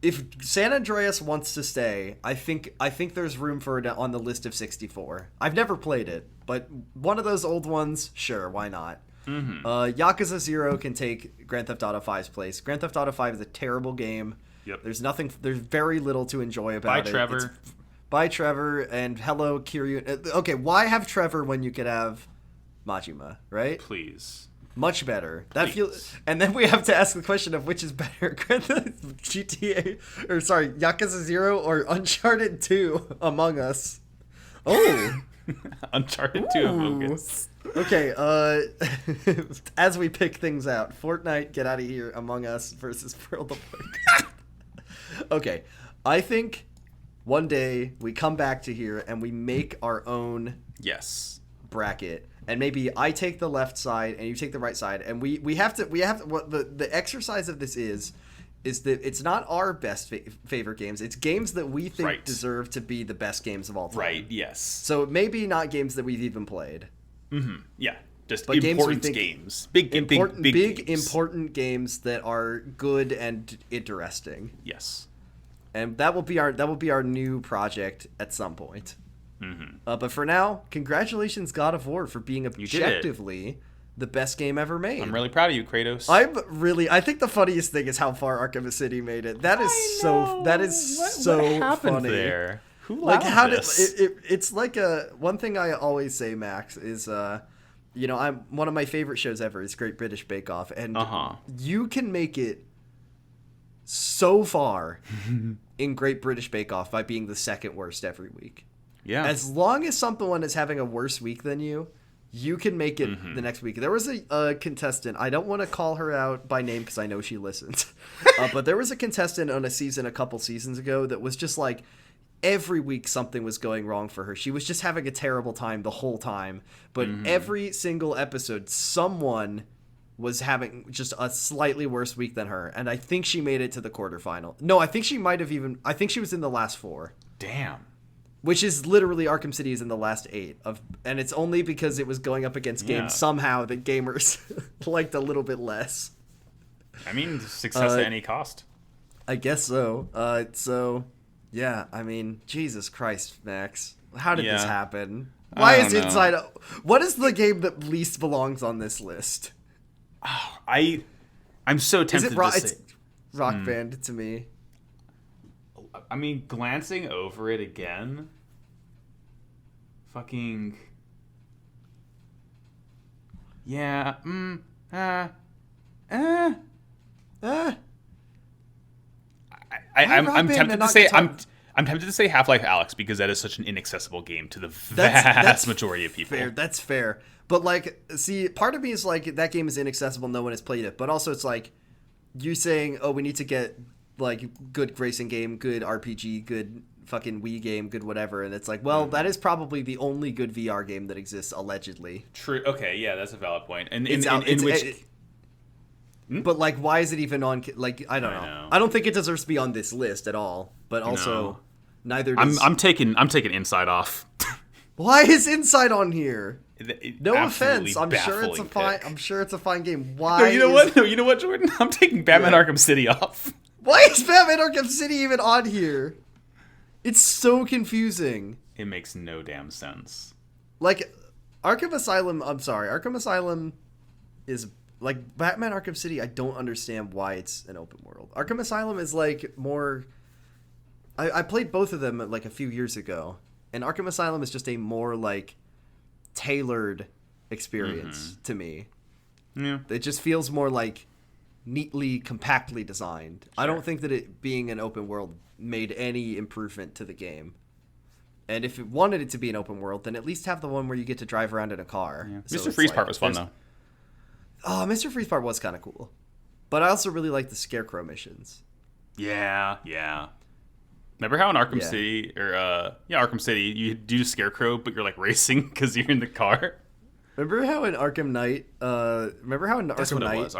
if San Andreas wants to stay, I think there's room for it on the list of 64. I've never played it, but one of those old ones, sure, why not? Mm-hmm. Yakuza 0 can take Grand Theft Auto 5's place. Grand Theft Auto 5 is a terrible game. Yep. There's very little to enjoy about it. By Trevor, and hello, Kiryu. Okay, why have Trevor when you could have Majima, right? Please. Much better. And then we have to ask the question of which is better, Yakuza 0 or Uncharted 2 Among Us. Oh. Uncharted 2 Among Us. Okay, as we pick things out, Fortnite, Get Out of Here, Among Us versus World of Warcraft. Okay, I think one day we come back to here and we make our own bracket, and maybe I take the left side and you take the right side, and we have to what the exercise of this is that it's not our best favorite games, it's games that we think deserve to be the best games of all time. Right, yes. So maybe not games that we've even played. Mm-hmm. Yeah. Just but important games. Big important games that are good and interesting. Yes. And that will be our new project at some point. Mm-hmm. But for now, congratulations, God of War, for being objectively the best game ever made. I'm really proud of you, Kratos. I think the funniest thing is how far Arkham City made it. That is so what happened funny. There? Who like how this? It's like one thing I always say, Max, is I'm one of my favorite shows ever is Great British Bake Off, and you can make it so far in Great British Bake Off by being the second worst every week. Yeah. As long as someone is having a worse week than you can make it the next week. There was a contestant. I don't want to call her out by name because I know she listens. But there was a contestant on a season a couple seasons ago that was just like every week something was going wrong for her. She was just having a terrible time the whole time. But every single episode, someone was having just a slightly worse week than her. And I think she made it to the quarterfinal. No, I think she was in the last 4. Damn. Which is literally Arkham City is in the last 8 and it's only because it was going up against games somehow that gamers liked a little bit less. I mean, success at any cost. I guess so. So, yeah. I mean, Jesus Christ, Max, how did this happen? Why is Inside? What is the game that least belongs on this list? Oh, I'm so tempted to say it's Rock Band to me. I mean, glancing over it again, fucking, yeah, I'm tempted to say I'm tempted to say Half-Life Alyx because that is such an inaccessible game to the vast majority of people. That's fair. But like, see, part of me is like that game is inaccessible. No one has played it. But also, it's like you saying, "Oh, we need to get." Like good racing game, good RPG, good fucking Wii game, good whatever, and it's like, well, that is probably the only good VR game that exists allegedly. True. Okay, yeah, that's a valid point. And but like, why is it even on? Like, I don't know. I don't think it deserves to be on this list at all. But also, neither does. I'm taking Inside off. Why is Inside on here? No offense, I'm sure it's a fine game. Why? No, you know what, Jordan? I'm taking Batman Arkham City off. Why is Batman Arkham City even on here? It's so confusing. It makes no damn sense. Like, Arkham Asylum is, like, Batman Arkham City, I don't understand why it's an open world. Arkham Asylum is, like, more... I played both of them, like, a few years ago. And Arkham Asylum is just a more, like, tailored experience to me. Yeah. It just feels more, like... neatly, compactly designed. Sure. I don't think that it being an open world made any improvement to the game. And if it wanted it to be an open world, then at least have the one where you get to drive around in a car. Yeah. So Mr. Freeze part was fun, though. Oh, Mr. Freeze part was kind of cool. But I also really like the Scarecrow missions. Yeah. Remember how in Arkham City, Arkham City, you do Scarecrow, but you're like racing because you're in the car? Remember how in Arkham Knight,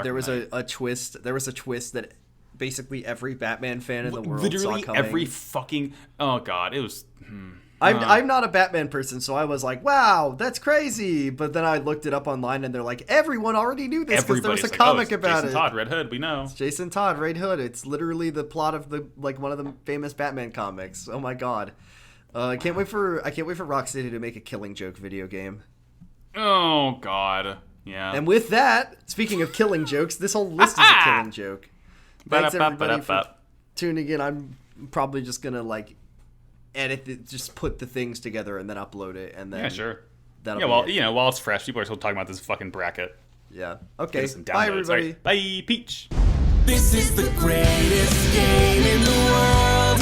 there was a twist. There was a twist that basically every Batman fan in the world literally saw coming. Every fucking it was. I'm not a Batman person, so I was like, wow, that's crazy. But then I looked it up online, and they're like, everyone already knew this because there was a comic about Jason Todd, Red Hood, we know. It's Jason Todd, Red Hood. It's literally the plot of one of the famous Batman comics. Oh my god, I can't wait for Rocksteady to make a Killing Joke video game. Oh, God. Yeah. And with that, speaking of killing jokes, this whole list is a killing joke. Thanks, everybody, for tuning in. I'm probably just going to, like, edit it, just put the things together and then upload it. And then yeah, sure. While it's fresh, people are still talking about this fucking bracket. Yeah. Okay. Bye, everybody. Right. Bye, Peach. This is the greatest game in the world.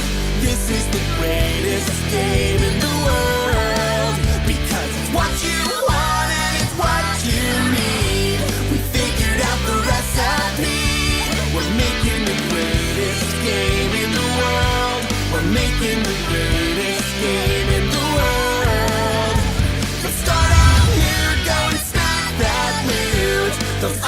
This is the greatest game in the world. Because it's what you want and it's what you need. We figured out the recipe. We're making the greatest game in the world. We're making the greatest game in the world. Let's start out here, go and smack that loot. Those